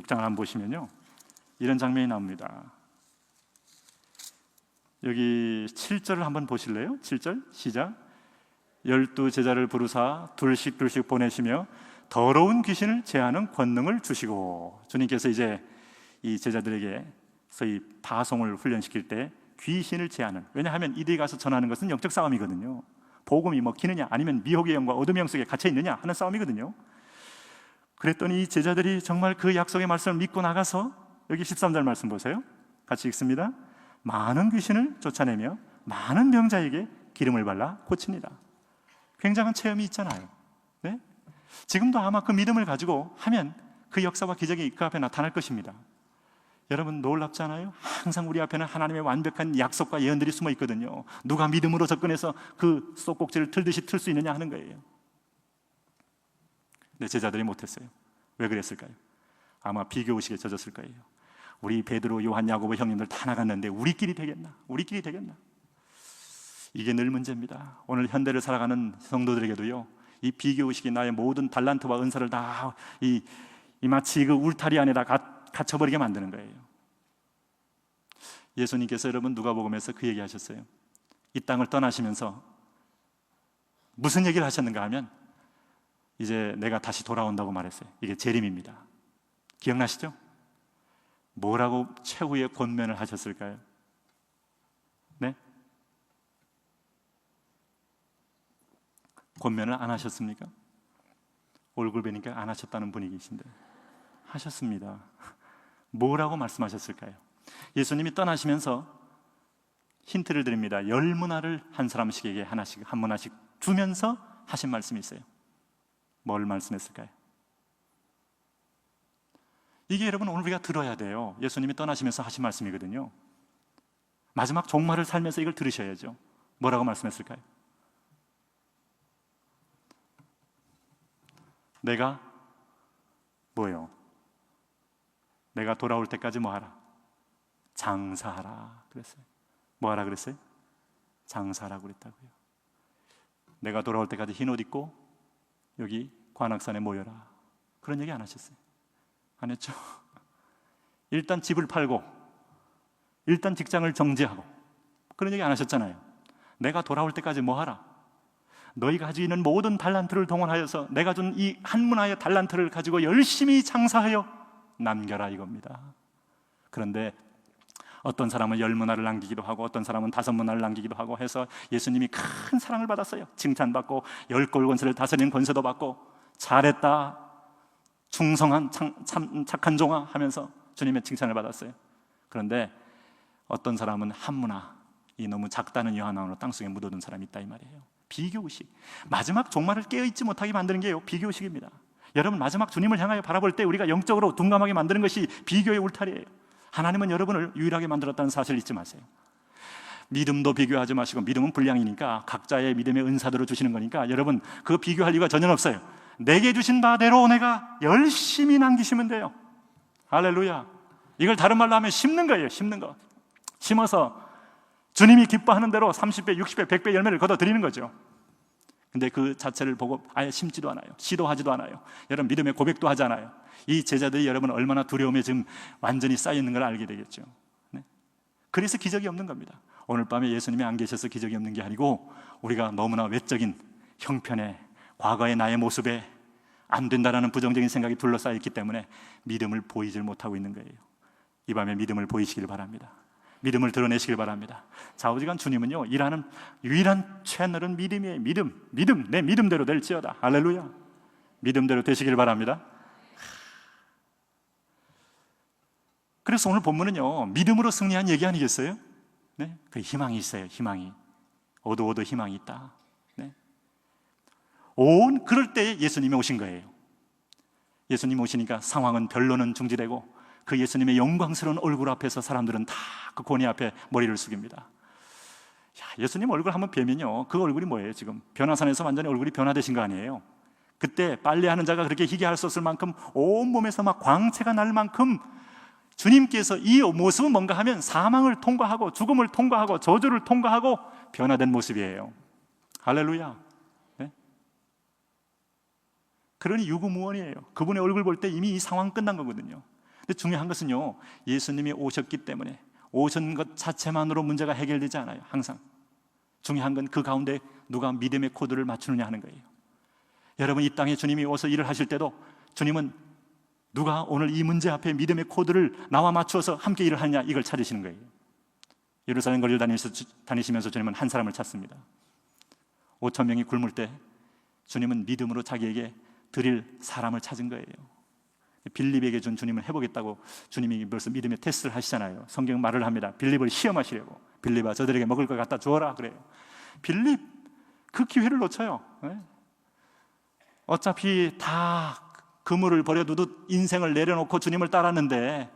한번 보시면요, 이런 장면이 나옵니다. 여기 7절을 한번 보실래요? 7절 시작. 12 제자를 부르사 둘씩 보내시며 더러운 귀신을 제하는 권능을 주시고. 주님께서 이제 이 제자들에게 소위 파송을 훈련시킬 때 귀신을 제하는, 왜냐하면 이들이 가서 전하는 것은 영적 싸움이거든요. 복음이 먹히느냐 아니면 미혹의 영과 어둠의 영 속에 갇혀 있느냐 하는 싸움이거든요. 그랬더니 이 제자들이 정말 그 약속의 말씀을 믿고 나가서, 여기 13절 말씀 보세요. 같이 읽습니다. 많은 귀신을 쫓아내며 많은 병자에게 기름을 발라 고칩니다. 굉장한 체험이 있잖아요. 네? 지금도 아마 그 믿음을 가지고 하면 그 역사와 기적이 그 앞에 나타날 것입니다. 여러분, 놀랍지 않아요? 항상 우리 앞에는 하나님의 완벽한 약속과 예언들이 숨어 있거든요. 누가 믿음으로 접근해서 그 쏙꼭지를 틀듯이 틀 수 있느냐 하는 거예요. 근데 제자들이 못했어요. 왜 그랬을까요? 아마 비교의식에 젖었을 거예요. 우리 베드로, 요한, 야고보 형님들 다 나갔는데 우리끼리 되겠나? 이게 늘 문제입니다. 오늘 현대를 살아가는 성도들에게도요, 이 비교의식이 나의 모든 달란트와 은사를 다 마치 그 울타리 안에다 갇혀버리게 만드는 거예요. 예수님께서 여러분 누가복음에서 그 얘기 하셨어요. 이 땅을 떠나시면서 무슨 얘기를 하셨는가 하면 이제 내가 다시 돌아온다고 말했어요. 이게 재림입니다. 기억나시죠? 뭐라고 최후의 권면을 하셨을까요? 네? 권면을 안 하셨습니까? 얼굴 뵈니까 안 하셨다는 분위기이신데 하셨습니다. 뭐라고 말씀하셨을까요? 예수님이 떠나시면서 힌트를 드립니다. 10문화를 한 사람씩에게 한 문화씩 주면서 하신 말씀이 있어요. 뭘 말씀했을까요? 이게 여러분 오늘 우리가 들어야 돼요. 예수님이 떠나시면서 하신 말씀이거든요. 마지막 종말을 살면서 이걸 들으셔야죠. 뭐라고 말씀했을까요? 내가 뭐요? 내가 돌아올 때까지 뭐하라? 장사하라 그랬어요. 뭐하라 그랬어요? 장사하라고 그랬다고요. 내가 돌아올 때까지 흰옷 입고 여기 관악산에 모여라, 그런 얘기 안 하셨어요. 안 했죠? 일단 집을 팔고 일단 직장을 정지하고 그런 얘기 안 하셨잖아요. 내가 돌아올 때까지 뭐하라? 너희가 가지고 있는 모든 달란트를 동원하여서 내가 준 이 한 문화의 달란트를 가지고 열심히 장사하여 남겨라 이겁니다. 그런데 어떤 사람은 10문화를 남기기도 하고 어떤 사람은 5문화를 남기기도 하고 해서 예수님이 큰 사랑을 받았어요. 칭찬받고 10골 권세를 다스리는 권세도 받고 잘했다, 충성한 참 착한 종아 하면서 주님의 칭찬을 받았어요. 그런데 어떤 사람은 한 문화, 이 너무 작다는 여한왕으로 땅속에 묻어둔 사람이 있다 이 말이에요. 비교의식. 마지막 종말을 깨어있지 못하게 만드는 게요, 비교의식입니다. 여러분, 마지막 주님을 향하여 바라볼 때 우리가 영적으로 둔감하게 만드는 것이 비교의 울타리예요. 하나님은 여러분을 유일하게 만들었다는 사실을 잊지 마세요. 믿음도 비교하지 마시고, 믿음은 분량이니까 각자의 믿음의 은사대로 주시는 거니까 여러분 그거 비교할 이유가 전혀 없어요. 내게 주신 바대로 내가 열심히 남기시면 돼요. 할렐루야. 이걸 다른 말로 하면 심는 거예요. 심는 거. 심어서 주님이 기뻐하는 대로 30배, 60배, 100배 열매를 거둬들이는 거죠. 근데 그 자체를 보고 아예 심지도 않아요. 시도하지도 않아요. 여러분 믿음의 고백도 하지 않아요. 이 제자들이 여러분 얼마나 두려움에 지금 완전히 쌓여 있는 걸 알게 되겠죠. 네? 그래서 기적이 없는 겁니다. 오늘 밤에 예수님이 안 계셔서 기적이 없는 게 아니고 우리가 너무나 외적인 형편에, 과거의 나의 모습에 안 된다라는 부정적인 생각이 둘러싸여 있기 때문에 믿음을 보이질 못하고 있는 거예요. 이 밤에 믿음을 보이시길 바랍니다. 믿음을 드러내시길 바랍니다. 좌우지간 주님은요, 일하는 유일한 채널은 믿음이에요. 믿음, 내 믿음대로 될지어다. 할렐루야. 믿음대로 되시길 바랍니다. 그래서 오늘 본문은요, 믿음으로 승리한 얘기 아니겠어요? 네? 그 희망이 있어요. 희망이. 어두워도 희망이 있다. 네? 그럴 때 예수님이 오신 거예요. 예수님 오시니까 상황은 변론은 중지되고 그 예수님의 영광스러운 얼굴 앞에서 사람들은 다 그 고뇌 앞에 머리를 숙입니다. 야, 예수님 얼굴 한번 뵈면요, 그 얼굴이 뭐예요? 지금 변화산에서 완전히 얼굴이 변화되신 거 아니에요? 그때 빨래하는 자가 그렇게 희귀할 수 없을 만큼 온몸에서 막 광채가 날 만큼 주님께서 이 모습은 뭔가 하면 사망을 통과하고 죽음을 통과하고 저주를 통과하고 변화된 모습이에요. 할렐루야. 네? 그러니 유구무원이에요. 그분의 얼굴 볼 때 이미 이 상황 끝난 거거든요. 근데 중요한 것은요, 예수님이 오셨기 때문에 오신 것 자체만으로 문제가 해결되지 않아요. 항상 중요한 건 그 가운데 누가 믿음의 코드를 맞추느냐 하는 거예요. 여러분, 이 땅에 주님이 오서 일을 하실 때도 주님은 누가 오늘 이 문제 앞에 믿음의 코드를 나와 맞추어서 함께 일을 하느냐, 이걸 찾으시는 거예요. 예루살렘 거리를 다니시면서 주님은 한 사람을 찾습니다. 5,000명이 굶을 때 주님은 믿음으로 자기에게 드릴 사람을 찾은 거예요. 빌립에게 준 주님을 해보겠다고 주님이 벌써 믿음의 테스트를 하시잖아요. 성경 말을 합니다. 빌립을 시험하시려고. 빌립아, 저들에게 먹을 걸 갖다 주어라 그래요. 빌립 그 기회를 놓쳐요. 네? 어차피 다 그물을 버려두듯 인생을 내려놓고 주님을 따랐는데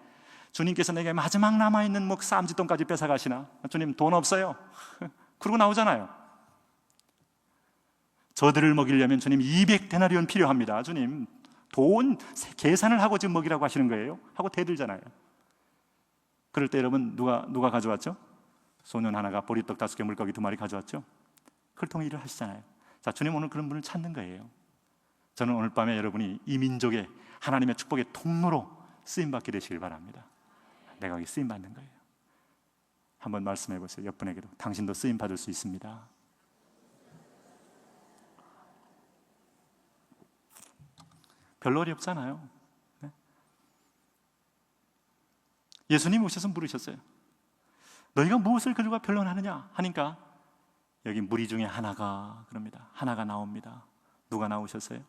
주님께서 내게 마지막 남아있는 쌈짓돈까지 뺏어가시나? 주님 돈 없어요. 그러고 나오잖아요. 저들을 먹이려면 주님 200데나리온 필요합니다. 주님 돈 계산을 하고 지금 먹이라고 하시는 거예요. 하고 대들잖아요. 그럴 때 여러분 누가 가져왔죠? 소년 하나가 보리떡 5개 물고기 2마리 가져왔죠. 그걸 통해 일을 하시잖아요. 자, 주님 오늘 그런 분을 찾는 거예요. 저는 오늘 밤에 여러분이 이 민족의 하나님의 축복의 통로로 쓰임받게 되시길 바랍니다. 내가 여기 쓰임받는 거예요. 한번 말씀해 보세요. 옆분에게도 당신도 쓰임받을 수 있습니다. 별로 어렵잖아요. 네? 예수님 오셔서 물으셨어요. 너희가 무엇을 그들과 변론하느냐 하니까 여기 무리 중에 하나가 그럽니다. 하나가 나옵니다. 누가 나오셨어요?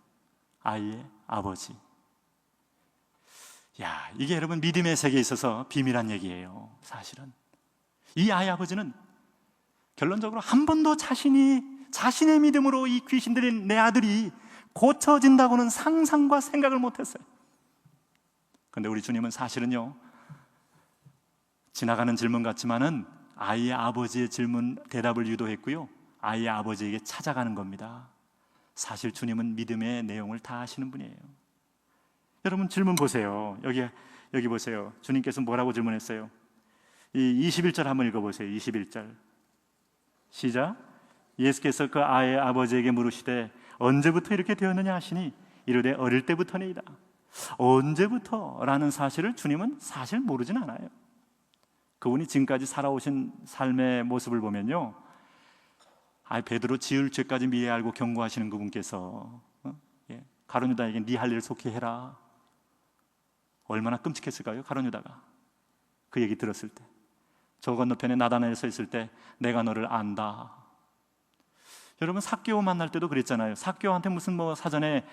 아이의 아버지. 야, 이게 여러분 믿음의 세계에 있어서 비밀한 얘기예요. 사실은 이 아이 아버지는 결론적으로 한 번도 자신의 믿음으로 이 귀신 들린 내 아들이 고쳐진다고는 상상과 생각을 못했어요. 그런데 우리 주님은 사실은요, 지나가는 질문 같지만은 아이의 아버지의 대답을 유도했고요, 아이의 아버지에게 찾아가는 겁니다. 사실 주님은 믿음의 내용을 다 아시는 분이에요. 여러분 질문 보세요. 여기 보세요. 주님께서 뭐라고 질문했어요? 이 21절 한번 읽어보세요. 21절 시작. 예수께서 그 아이의 아버지에게 물으시되 언제부터 이렇게 되었느냐 하시니 이르되 어릴 때부터니이다. 언제부터라는 사실을 주님은 사실 모르진 않아요. 그분이 지금까지 살아오신 삶의 모습을 보면요, 베드로 지을 죄까지 미리 알고 경고하시는 그분께서 가룟 유다에게 네 할 일을 속히 해라. 얼마나 끔찍했을까요? 가룟 유다가 그 얘기 들었을 때, 저 건너편에 나다나엘 서 있을 때 내가 너를 안다. 여러분 삭개오 만날 때도 그랬잖아요. 삭개오한테 무슨 사전에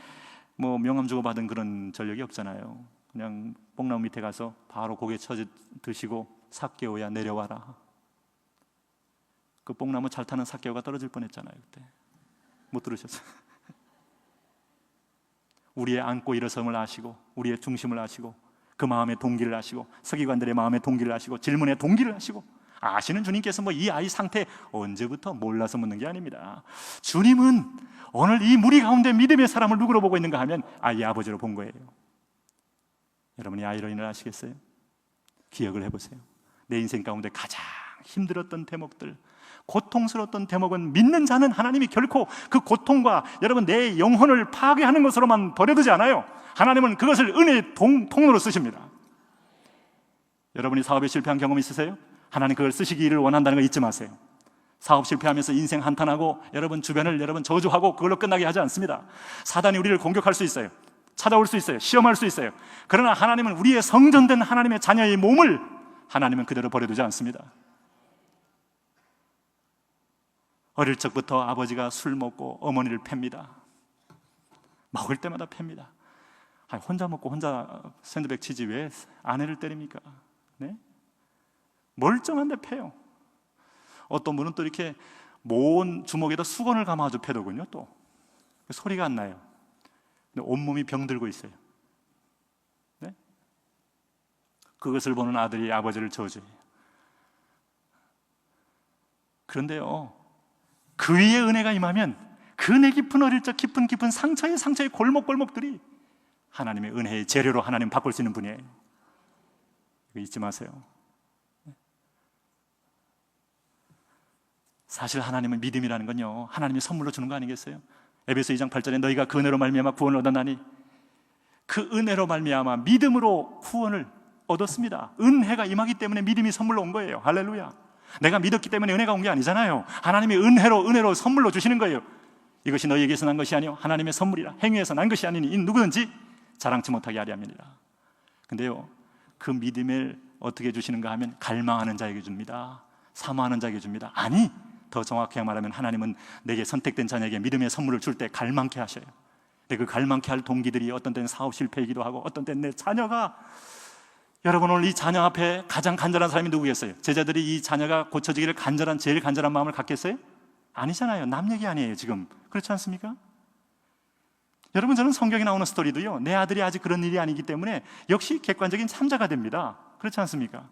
명함 주고 받은 그런 전력이 없잖아요. 그냥 뽕나무 밑에 가서 바로 고개 쳐 드시고 삭개오야 내려와라. 그 뽕나무 잘 타는 삭개오가 떨어질 뻔했잖아요. 그때 못 들으셨어요? 우리의 안고 일어섬을 아시고 우리의 중심을 아시고 그 마음의 동기를 아시고 서기관들의 마음의 동기를 아시고 질문의 동기를 아시고 아시는 주님께서 이 아이 상태 언제부터 몰라서 묻는 게 아닙니다. 주님은 오늘 이 무리 가운데 믿음의 사람을 누구로 보고 있는가 하면 아이의 아버지로 본 거예요. 여러분이 아이러니를 아시겠어요? 기억을 해보세요. 내 인생 가운데 가장 힘들었던 대목들, 고통스러웠던 대목은 믿는 자는 하나님이 결코 그 고통과 여러분 내 영혼을 파괴하는 것으로만 버려두지 않아요. 하나님은 그것을 은혜의 통로로 쓰십니다. 여러분이 사업에 실패한 경험 있으세요? 하나님 그걸 쓰시기를 원한다는 거 잊지 마세요. 사업 실패하면서 인생 한탄하고 여러분 주변을 저주하고 그걸로 끝나게 하지 않습니다. 사단이 우리를 공격할 수 있어요. 찾아올 수 있어요. 시험할 수 있어요. 그러나 하나님은 우리의 성전된 하나님의 자녀의 몸을 하나님은 그대로 버려두지 않습니다. 어릴 적부터 아버지가 술 먹고 어머니를 팹니다. 먹을 때마다 팹니다. 아니, 혼자 먹고 혼자 샌드백 치지 왜 아내를 때립니까? 네? 멀쩡한데 패요. 어떤 분은 또 이렇게 모은 주먹에다 수건을 감아가지고 패더군요. 또 소리가 안 나요. 근데 온몸이 병들고 있어요. 네? 그것을 보는 아들이 아버지를 저주해요. 그런데요, 그 위에 은혜가 임하면 그 은혜 깊은 어릴 적 깊은 상처의 골목골목들이 하나님의 은혜의 재료로 하나님 바꿀 수 있는 분이에요. 이거 잊지 마세요. 사실 하나님의 믿음이라는 건요, 하나님이 선물로 주는 거 아니겠어요? 에베소 2장 8절에 너희가 그 은혜로 말미암아 구원을 얻었나니, 그 은혜로 말미암아 믿음으로 구원을 얻었습니다. 은혜가 임하기 때문에 믿음이 선물로 온 거예요. 할렐루야. 내가 믿었기 때문에 은혜가 온 게 아니잖아요. 하나님이 은혜로 선물로 주시는 거예요. 이것이 너희에게서 난 것이 아니요 하나님의 선물이라. 행위에서 난 것이 아니니 이 누구든지 자랑치 못하게 하리 함이니라. 근데요, 그 믿음을 어떻게 주시는가 하면 갈망하는 자에게 줍니다. 사모하는 자에게 줍니다. 아니, 더 정확하게 말하면 하나님은 내게 선택된 자녀에게 믿음의 선물을 줄 때 갈망케 하셔요. 근데 그 갈망케 할 동기들이 어떤 때는 사업 실패이기도 하고, 어떤 때는 내 자녀가, 여러분 오늘 이 자녀 앞에 가장 간절한 사람이 누구겠어요? 제자들이 이 자녀가 고쳐지기를 제일 간절한 마음을 갖겠어요? 아니잖아요. 남 얘기 아니에요 지금. 그렇지 않습니까? 여러분, 저는 성경에 나오는 스토리도요, 내 아들이 아직 그런 일이 아니기 때문에 역시 객관적인 참자가 됩니다. 그렇지 않습니까?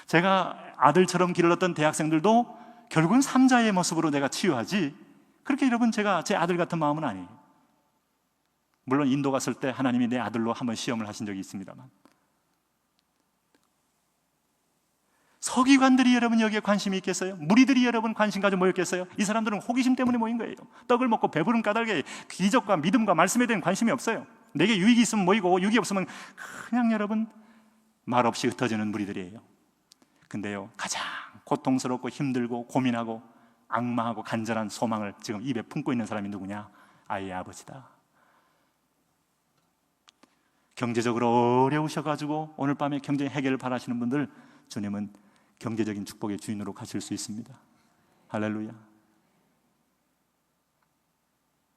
제가 아들처럼 길렀던 대학생들도 결국은 삼자의 모습으로 내가 치유하지, 그렇게 여러분 제가 제 아들 같은 마음은 아니에요. 물론 인도 갔을 때 하나님이 내 아들로 한번 시험을 하신 적이 있습니다만, 서기관들이 여러분 여기에 관심이 있겠어요? 무리들이 여러분 관심 가지고 모였겠어요? 이 사람들은 호기심 때문에 모인 거예요. 떡을 먹고 배부른 까닭에 기적과 믿음과 말씀에 대한 관심이 없어요. 내게 유익이 있으면 모이고 유익이 없으면 그냥 여러분 말없이 흩어지는 무리들이에요. 근데요, 가장 고통스럽고 힘들고 고민하고 악마하고 간절한 소망을 지금 입에 품고 있는 사람이 누구냐? 아이의 아버지다. 경제적으로 어려우셔가지고 오늘 밤에 경제 해결을 바라시는 분들, 주님은 경제적인 축복의 주인으로 가실 수 있습니다. 할렐루야.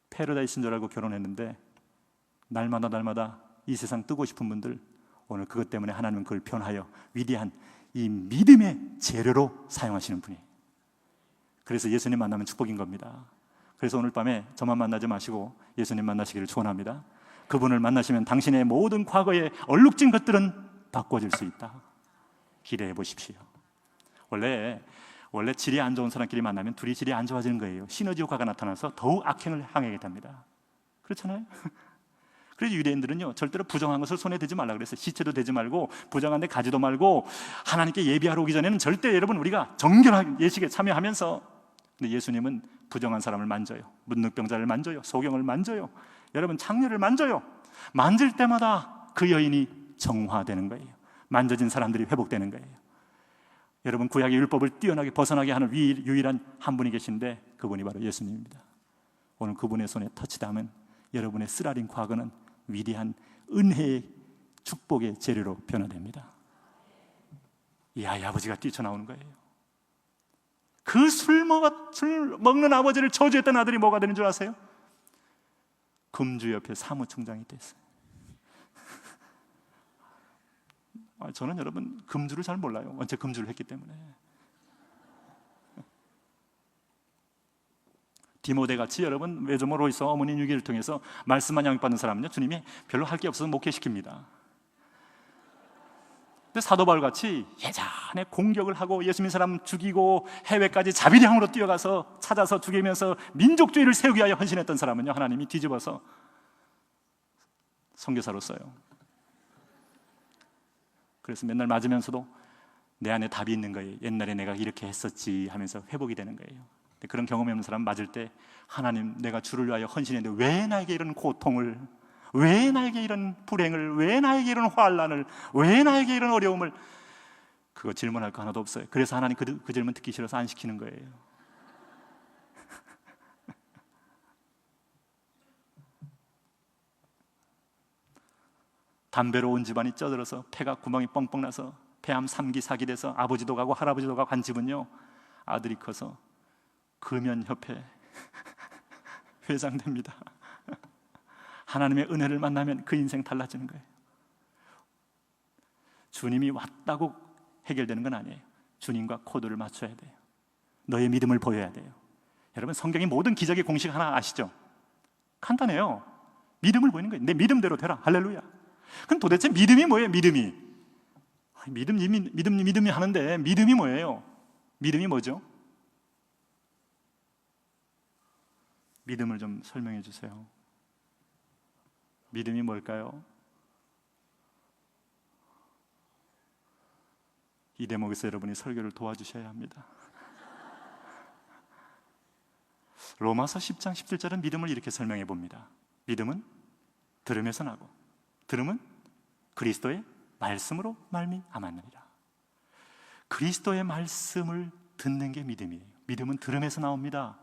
패러다이스인 줄 알고 결혼했는데 날마다 이 세상 뜨고 싶은 분들, 오늘 그것 때문에 하나님은 그걸 변하여 위대한 이 믿음의 재료로 사용하시는 분이에요. 그래서 예수님 만나면 축복인 겁니다. 그래서 오늘 밤에 저만 만나지 마시고 예수님 만나시기를 축원합니다. 그분을 만나시면 당신의 모든 과거의 얼룩진 것들은 바꿔질 수 있다. 기대해 보십시오. 원래 질이 안 좋은 사람끼리 만나면 둘이 질이 안 좋아지는 거예요. 시너지 효과가 나타나서 더욱 악행을 향하게 됩니다. 그렇잖아요? 그래서 유대인들은요, 절대로 부정한 것을 손에 대지 말라 그랬어요. 시체도 대지 말고 부정한 데 가지도 말고, 하나님께 예비하러 오기 전에는 절대 여러분 우리가 정결하게 예식에 참여하면서. 근데 예수님은 부정한 사람을 만져요. 문득병자를 만져요. 소경을 만져요. 여러분 창녀를 만져요. 만질 때마다 그 여인이 정화되는 거예요. 만져진 사람들이 회복되는 거예요. 여러분, 구약의 율법을 뛰어나게 벗어나게 하는 유일한 한 분이 계신데 그분이 바로 예수님입니다. 오늘 그분의 손에 터치하면 여러분의 쓰라린 과거는 위대한 은혜의 축복의 재료로 변화됩니다. 이 아이 아버지가 뛰쳐나오는 거예요. 그 술 먹는 아버지를 저주했던 아들이 뭐가 되는 줄 아세요? 금주 옆에 사무총장이 됐어요. 저는 여러분 금주를 잘 몰라요. 언제 금주를 했기 때문에. 디모데 같이 여러분 외조모로 있어 어머니 유기를 통해서 말씀만 양육받는 사람은요, 주님이 별로 할 게 없어서 목회시킵니다. 근데 사도 바울 같이 예전에 공격을 하고 예수님 사람 죽이고 해외까지 자비량으로 뛰어가서 찾아서 죽이면서 민족주의를 세우기 위하여 헌신했던 사람은요, 하나님이 뒤집어서 선교사로 써요. 그래서 맨날 맞으면서도 내 안에 답이 있는 거예요. 옛날에 내가 이렇게 했었지 하면서 회복이 되는 거예요. 그런 경험이 없는 사람 맞을 때, 하나님 내가 주를 위하여 헌신했는데 왜 나에게 이런 고통을, 왜 나에게 이런 불행을, 왜 나에게 이런 환난을, 왜 나에게 이런 어려움을, 그거 질문할 거 하나도 없어요. 그래서 하나님 그 질문 듣기 싫어서 안 시키는 거예요. 담배로 온 집안이 쪄들어서 폐가 구멍이 뻥뻥 나서 폐암 3기 4기 돼서 아버지도 가고 할아버지도 가고 한 집은요, 아들이 커서 금연협회 회장 됩니다. 하나님의 은혜를 만나면 그 인생 달라지는 거예요. 주님이 왔다고 해결되는 건 아니에요. 주님과 코드를 맞춰야 돼요. 너의 믿음을 보여야 돼요. 여러분, 성경의 모든 기적의 공식 하나 아시죠? 간단해요. 믿음을 보이는 거예요. 내 믿음대로 되라. 할렐루야. 그럼 도대체 믿음이 뭐예요? 믿음이 하는데 믿음이 뭐예요? 믿음이 뭐죠? 믿음을 좀 설명해 주세요. 믿음이 뭘까요? 이 대목에서 여러분이 설교를 도와주셔야 합니다. 로마서 10장 17절은 믿음을 이렇게 설명해 봅니다. 믿음은 들음에서 나고 들음은 그리스도의 말씀으로 말미암았느니라. 그리스도의 말씀을 듣는 게 믿음이에요. 믿음은 들음에서 나옵니다.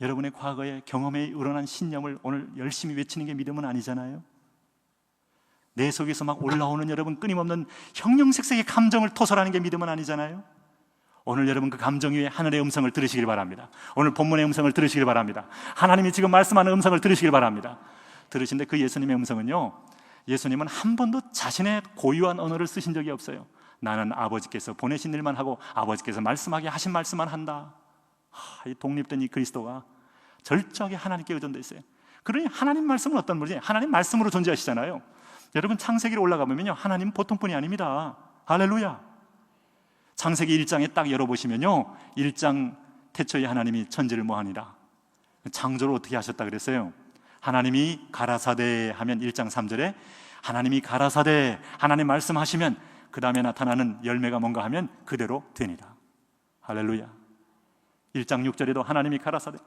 여러분의 과거의 경험에 우러난 신념을 오늘 열심히 외치는 게 믿음은 아니잖아요. 내 속에서 막 올라오는 여러분 끊임없는 형형색색의 감정을 토설하는 게 믿음은 아니잖아요. 오늘 여러분 그 감정 위에 하늘의 음성을 들으시길 바랍니다. 오늘 본문의 음성을 들으시길 바랍니다. 하나님이 지금 말씀하는 음성을 들으시길 바랍니다. 들으신데 그 예수님의 음성은요, 예수님은 한 번도 자신의 고유한 언어를 쓰신 적이 없어요. 나는 아버지께서 보내신 일만 하고 아버지께서 말씀하게 하신 말씀만 한다. 이 독립된 이 그리스도가 절저하게 하나님께 의존되어 있어요. 그러니 하나님 말씀은 어떤 분이지? 하나님 말씀으로 존재하시잖아요. 여러분, 창세기로 올라가 보면요, 하나님 보통 분이 아닙니다. 할렐루야. 창세기 1장에 딱 열어보시면요, 1장 태초에 하나님이 천지를 뭐하니라. 창조를 어떻게 하셨다 그랬어요? 하나님이 가라사대 하면 1장 3절에 하나님이 가라사대, 하나님 말씀하시면 그 다음에 나타나는 열매가 뭔가 하면 그대로 되니라. 할렐루야. 1장 6절에도 하나님이 가라사대.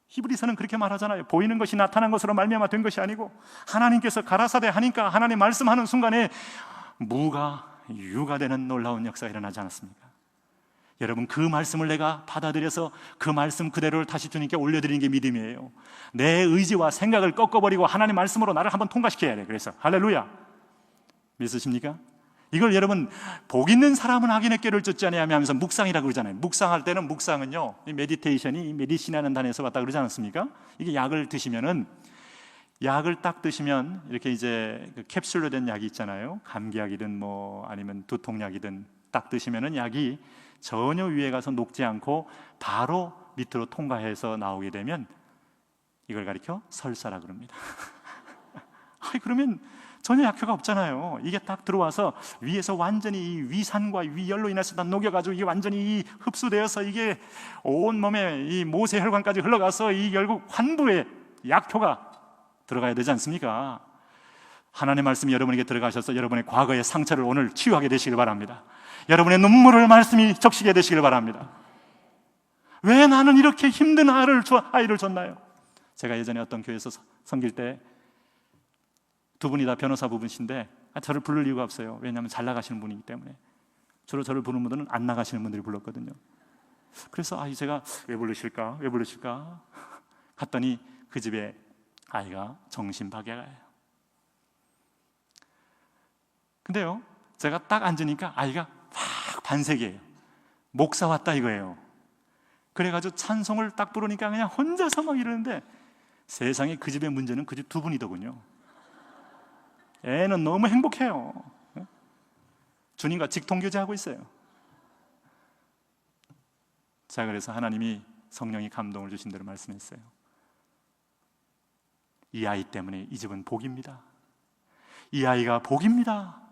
히브리서는 그렇게 말하잖아요. 보이는 것이 나타난 것으로 말미암아 된 것이 아니고 하나님께서 가라사대 하니까 하나님 말씀하는 순간에 무가 유가 되는 놀라운 역사가 일어나지 않았습니까? 여러분, 그 말씀을 내가 받아들여서 그 말씀 그대로를 다시 주님께 올려드리는 게 믿음이에요. 내 의지와 생각을 꺾어버리고 하나님 말씀으로 나를 한번 통과시켜야 돼. 그래서 할렐루야. 믿으십니까? 이걸 여러분, 복 있는 사람은 악인의 꾀를 쫓지 아니하며 하면서 묵상이라고 그러잖아요. 묵상할 때는, 묵상은요, 이 메디테이션이 메디시나는 단에서 왔다 그러지 않았습니까? 이게 약을 드시면은, 약을 딱 드시면 이렇게 이제 그 캡슐로 된 약이 있잖아요. 감기약이든 뭐 아니면 두통약이든 딱 드시면은 약이 전혀 위에 가서 녹지 않고 바로 밑으로 통과해서 나오게 되면 이걸 가리켜 설사라 그럽니다. 그러면 전혀 약효가 없잖아요. 이게 딱 들어와서 위에서 완전히 이 위산과 위열로 인해서 다 녹여가지고 이게 완전히 흡수되어서 이게 온몸에 이 모세혈관까지 흘러가서 이 결국 환부에 약효가 들어가야 되지 않습니까? 하나님의 말씀이 여러분에게 들어가셔서 여러분의 과거의 상처를 오늘 치유하게 되시길 바랍니다. 여러분의 눈물을 말씀이 적시게 되시길 바랍니다. 왜 나는 이렇게 힘든 아이를 줬나요? 제가 예전에 어떤 교회에서 섬길 때 두 분이 다 변호사 부부신데 저를 부를 이유가 없어요. 왜냐하면 잘 나가시는 분이기 때문에. 주로 저를 부르는 분들은 안 나가시는 분들이 불렀거든요. 그래서 제가 왜 부르실까 갔더니 그 집에 아이가 정신박애가예요. 근데요, 제가 딱 앉으니까 아이가 막 반색이에요. 목사 왔다 이거예요. 그래가지고 찬송을 딱 부르니까 그냥 혼자서 막 이러는데 세상에 그 집의 문제는 그 집 두 분이더군요. 애는 너무 행복해요. 주님과 직통교제하고 있어요. 자, 그래서 하나님이 성령이 감동을 주신 대로 말씀했어요. 이 아이 때문에 이 집은 복입니다. 이 아이가 복입니다.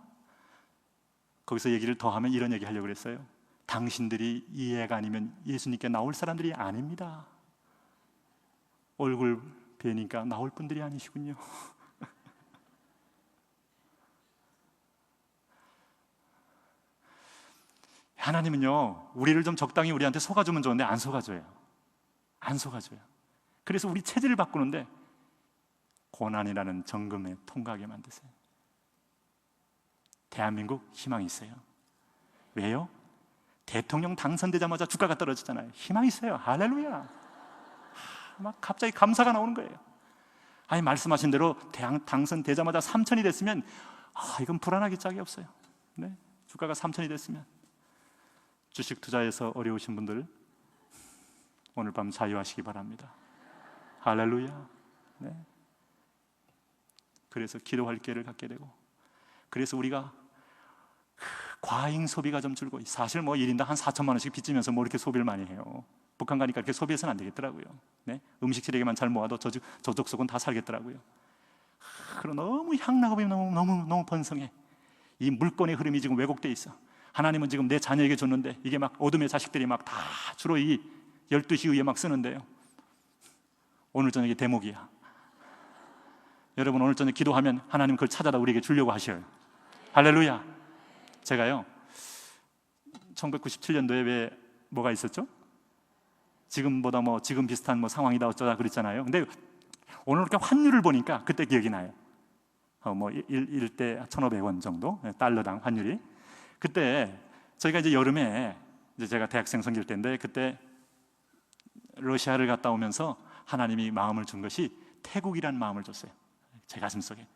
거기서 얘기를 더 하면 이런 얘기 하려고 그랬어요. 당신들이 이 애가 아니면 예수님께 나올 사람들이 아닙니다. 얼굴 뵈니까 나올 분들이 아니시군요. 하나님은요, 우리를 좀 적당히 우리한테 속아주면 좋은데 안 속아줘요. 안 속아줘요. 그래서 우리 체질을 바꾸는데 고난이라는 정금에 통과하게 만드세요. 대한민국 희망이 있어요. 왜요? 대통령 당선되자마자 주가가 떨어지잖아요. 희망이 있어요. 할렐루야. 막 갑자기 감사가 나오는 거예요. 말씀하신 대로 당선되자마자 3천이 됐으면 이건 불안하기 짝이 없어요. 네? 주가가 3천이 됐으면. 주식 투자에서 어려우신 분들 오늘 밤 자유하시기 바랍니다. 할렐루야. 네. 그래서 기도할 기회를 갖게 되고, 그래서 우리가 과잉 소비가 좀 줄고, 사실 뭐 1인당 한 4천만 원씩 빚지면서 뭐 이렇게 소비를 많이 해요. 북한 가니까 이렇게 소비해서는 안 되겠더라고요. 네? 음식 쓰레기만 잘 모아도 저쪽 속은 다 살겠더라고요. 그럼 너무 향락업이 너무 번성해. 이 물건의 흐름이 지금 왜곡돼 있어. 하나님은 지금 내 자녀에게 줬는데 이게 막 어둠의 자식들이 막 다 주로 이 12시 이후에 막 쓰는데요. 오늘 저녁이 대목이야. 여러분 오늘 저녁 기도하면 하나님 그걸 찾아다 우리에게 주려고 하셔요. 할렐루야. 제가요 1997년도에 왜 뭐가 있었죠? 지금보다 뭐 지금 비슷한 뭐 상황이다 어쩌다 그랬잖아요. 근데 오늘 이렇게 환율을 보니까 그때 기억이 나요. 뭐 1대 1,500원 정도 달러당 환율이. 그때 저희가 이제 여름에 이제 제가 대학생 섬길 때인데 그때 러시아를 갔다 오면서 하나님이 마음을 준 것이 태국이라는 마음을 줬어요. 제 가슴 속에.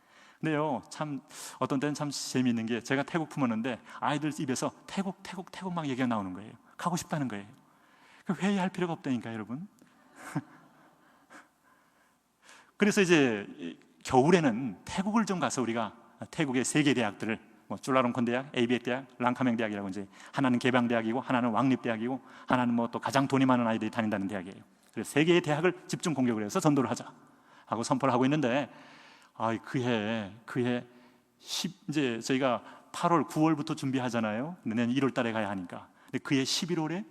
근데요 참 어떤 때는 참 재미있는 게 제가 태국 품었는데 아이들 입에서 태국 막 얘기가 나오는 거예요. 가고 싶다는 거예요. 회의할 필요가 없다니까 여러분. 그래서 이제 겨울에는 태국을 좀 가서 우리가 태국의 세 개 대학들을 뭐 쭈라롱콘 대학, ABEC 대학, 랑카맹 대학이라고 이제 하나는 개방대학이고 하나는 왕립대학이고 하나는 뭐 또 가장 돈이 많은 아이들이 다닌다는 대학이에요. 그래서 세 개의 대학을 집중 공격을 해서 전도를 하자 하고 선포를 하고 있는데 그해 이제 저희가 8월, 9월부터 준비하잖아요. 내년 1월 달에 가야 하니까. 근데 그해 11월에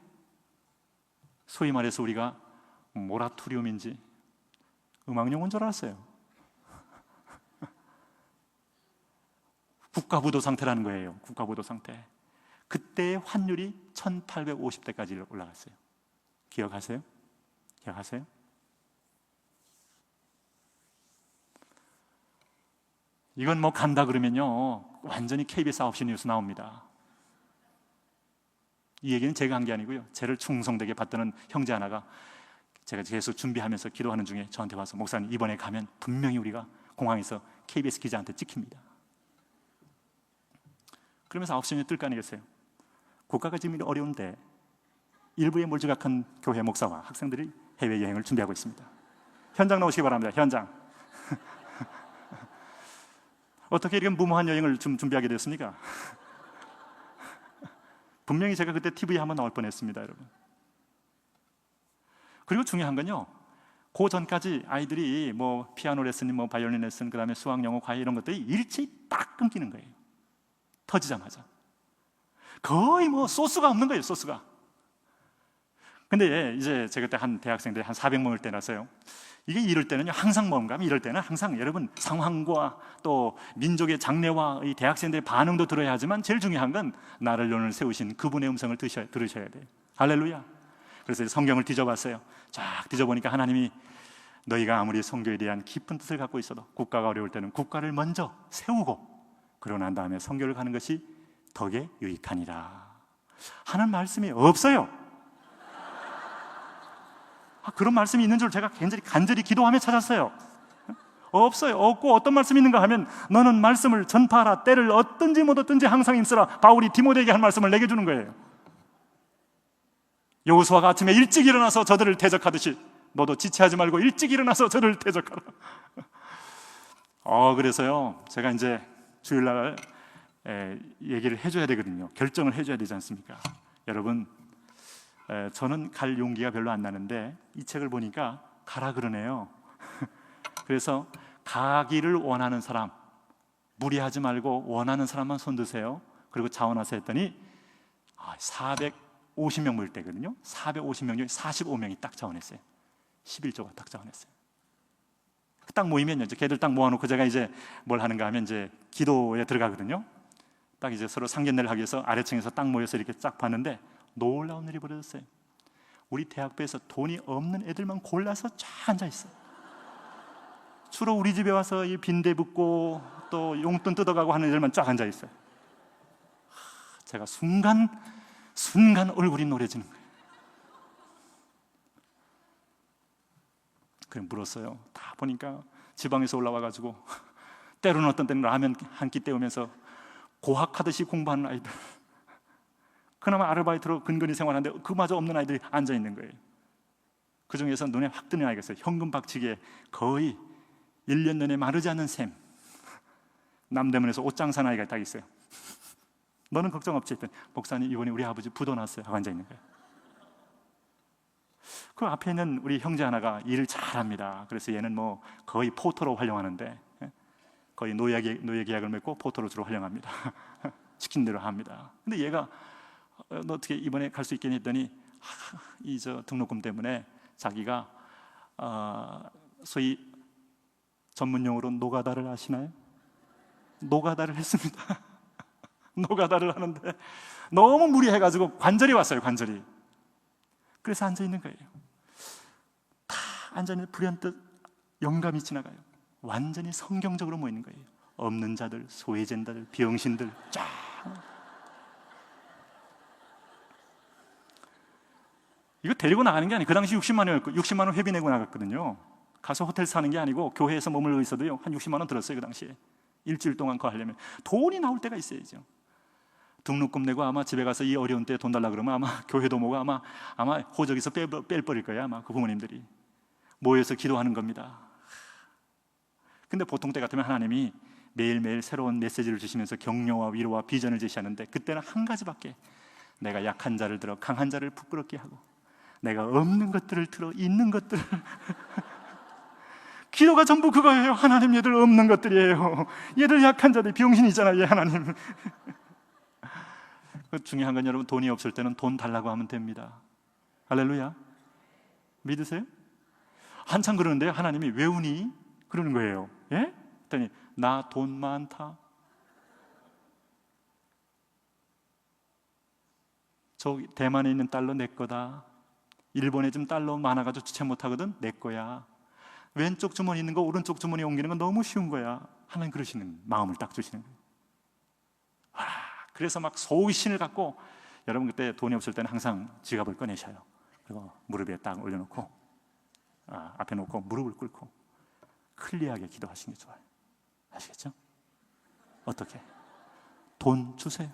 소위 말해서 우리가 모라토리움인지 음악용어인 줄 알았어요. 국가부도 상태라는 거예요. 국가부도 상태. 그때의 환율이 1850대까지 올라갔어요. 기억하세요? 기억하세요? 이건 뭐 간다 그러면요 완전히 KBS 9시 뉴스 나옵니다. 이 얘기는 제가 한 게 아니고요, 저를 충성되게 받드는 형제 하나가 제가 계속 준비하면서 기도하는 중에 저한테 와서 목사님 이번에 가면 분명히 우리가 공항에서 KBS 기자한테 찍힙니다. 그러면서 9시 뉴스 뜰 거 아니겠어요? 국가가 지금 어려운데 일부의 몰지각한 교회 목사와 학생들이 해외여행을 준비하고 있습니다. 현장 나오시기 바랍니다. 현장. 어떻게 이렇게 무모한 여행을 좀 준비하게 됐습니까? 분명히 제가 그때 TV에 한번 나올 뻔했습니다, 여러분. 그리고 중요한 건요, 그 전까지 아이들이 뭐 피아노 레슨, 뭐 바이올린 레슨, 그다음에 수학, 영어, 과외 이런 것들이 일찍 딱 끊기는 거예요. 터지자마자 거의 뭐 소스가 없는 거예요, 소스가. 근데 이제 제가 그때 한 대학생들 한 400 모을 때라서요. 이게 이럴 때는요 항상 뭔가 이럴 때는 항상 여러분 상황과 또 민족의 장래와 이 대학생들의 반응도 들어야 하지만 제일 중요한 건 나를 오늘 세우신 그분의 음성을 들으셔야 돼요. 할렐루야. 그래서 성경을 뒤져봤어요. 쫙 뒤져보니까 하나님이 너희가 아무리 선교에 대한 깊은 뜻을 갖고 있어도 국가가 어려울 때는 국가를 먼저 세우고 그러고 난 다음에 선교를 가는 것이 덕에 유익하니라 하는 말씀이 없어요. 그런 말씀이 있는 줄 제가 간절히 기도하며 찾았어요. 없어요. 없고 어떤 말씀이 있는가 하면 너는 말씀을 전파하라. 때를 얻든지 못 얻든지 항상 힘쓰라. 바울이 디모데에게 한 말씀을 내게 주는 거예요. 여호수아가 아침에 일찍 일어나서 저들을 대적하듯이 너도 지체하지 말고 일찍 일어나서 저들을 대적하라. 그래서요 제가 이제 주일날 얘기를 해줘야 되거든요. 결정을 해줘야 되지 않습니까? 여러분 저는 갈 용기가 별로 안 나는데 이 책을 보니까 가라 그러네요. 그래서 가기를 원하는 사람, 무리하지 말고 원하는 사람만 손 드세요. 그리고 자원하세요 했더니 450명 모일 때거든요. 450명 중에 45명이 딱 자원했어요. 11조가 딱 자원했어요. 딱 모이면요, 이제 걔들 딱 모아놓고 제가 이제 뭘 하는가 하면 이제 기도에 들어가거든요. 딱 이제 서로 상견례를 하기 위해서 아래층에서 딱 모여서 이렇게 쫙 봤는데 놀라운 일이 벌어졌어요. 우리 대학부에서 돈이 없는 애들만 골라서 쫙 앉아 있어요. 주로 우리 집에 와서 이 빈대 붓고 또 용돈 뜯어가고 하는 애들만 쫙 앉아 있어요. 제가 순간 얼굴이 노래지는 거예요. 그냥 물었어요. 다 보니까 지방에서 올라와가지고 때로는 어떤 때는 라면 한 끼 때우면서 고학하듯이 공부하는 아이들, 그나마 아르바이트로 근근히 생활하는데 그마저 없는 아이들이 앉아 있는 거예요. 그 중에서 눈에 확 뜨는 아이가 있어요. 현금 박치기에 거의 1년 내내 마르지 않는 샘. 남대문에서 옷장 산 아이가 딱 있어요. 너는 걱정 없지 했더니 목사님 이번에 우리 아버지 부도 났어요 하고 앉아 있는 거예요. 그 앞에 있는 우리 형제 하나가 일을 잘합니다. 그래서 얘는 뭐 거의 포터로 활용하는데, 거의 노예 계약을 맺고 포터로 주로 활용합니다. 시킨 대로 합니다. 근데 얘가 너 어떻게 이번에 갈 수 있겠니 했더니 이 등록금 때문에 자기가 소위 전문 용어로 노가다를 아시나요? 노가다를 했습니다. 노가다를 하는데 너무 무리해가지고 관절이 왔어요. 관절이. 그래서 앉아 있는 거예요. 다 앉아 있는 불현듯 영감이 지나가요. 완전히 성경적으로 모이는 거예요. 없는 자들, 소외된자들, 병신들 쫙. 이거 데리고 나가는 게 아니에요. 그 당시 60만 원이었고 60만 원 회비 내고 나갔거든요. 가서 호텔 사는 게 아니고 교회에서 머물러 있어도요 한 60만 원 들었어요. 그 당시에. 일주일 동안 그거 하려면 돈이 나올 때가 있어야죠. 등록금 내고 아마 집에 가서 이 어려운 때 돈 달라 그러면 아마 교회 도모가 아마 호적에서 뺄 버릴 거예요. 아마 그 부모님들이 모여서 기도하는 겁니다. 근데 보통 때 같으면 하나님이 매일매일 새로운 메시지를 주시면서 격려와 위로와 비전을 제시하는데, 그때는 한 가지밖에, 내가 약한 자를 들어 강한 자를 부끄럽게 하고 내가 없는 것들을 들어 있는 것들을 기도가 전부 그거예요. 하나님, 얘들 없는 것들이에요. 얘들 약한 자들, 병신이잖아요, 얘 하나님. 그 중요한 건 여러분, 돈이 없을 때는 돈 달라고 하면 됩니다. 할렐루야. 믿으세요? 한참 그러는데요, 하나님이 왜 우니? 그러는 거예요. 예? 그랬더니 나 돈 많다. 저 대만에 있는 달러 내 거다. 일본에 좀 달러 많아가지고 주체 못하거든, 내 거야. 왼쪽 주머니 있는 거 오른쪽 주머니에 옮기는 건 너무 쉬운 거야. 하나님 그러시는 마음을 딱 주시는 거예요. 그래서 막 소신을 갖고, 여러분 그때 돈이 없을 때는 항상 지갑을 꺼내셔요. 그리고 무릎에 딱 올려놓고 앞에 놓고 무릎을 꿇고 클리어하게 기도하시는 게 좋아요. 아시겠죠? 어떻게? 돈 주세요.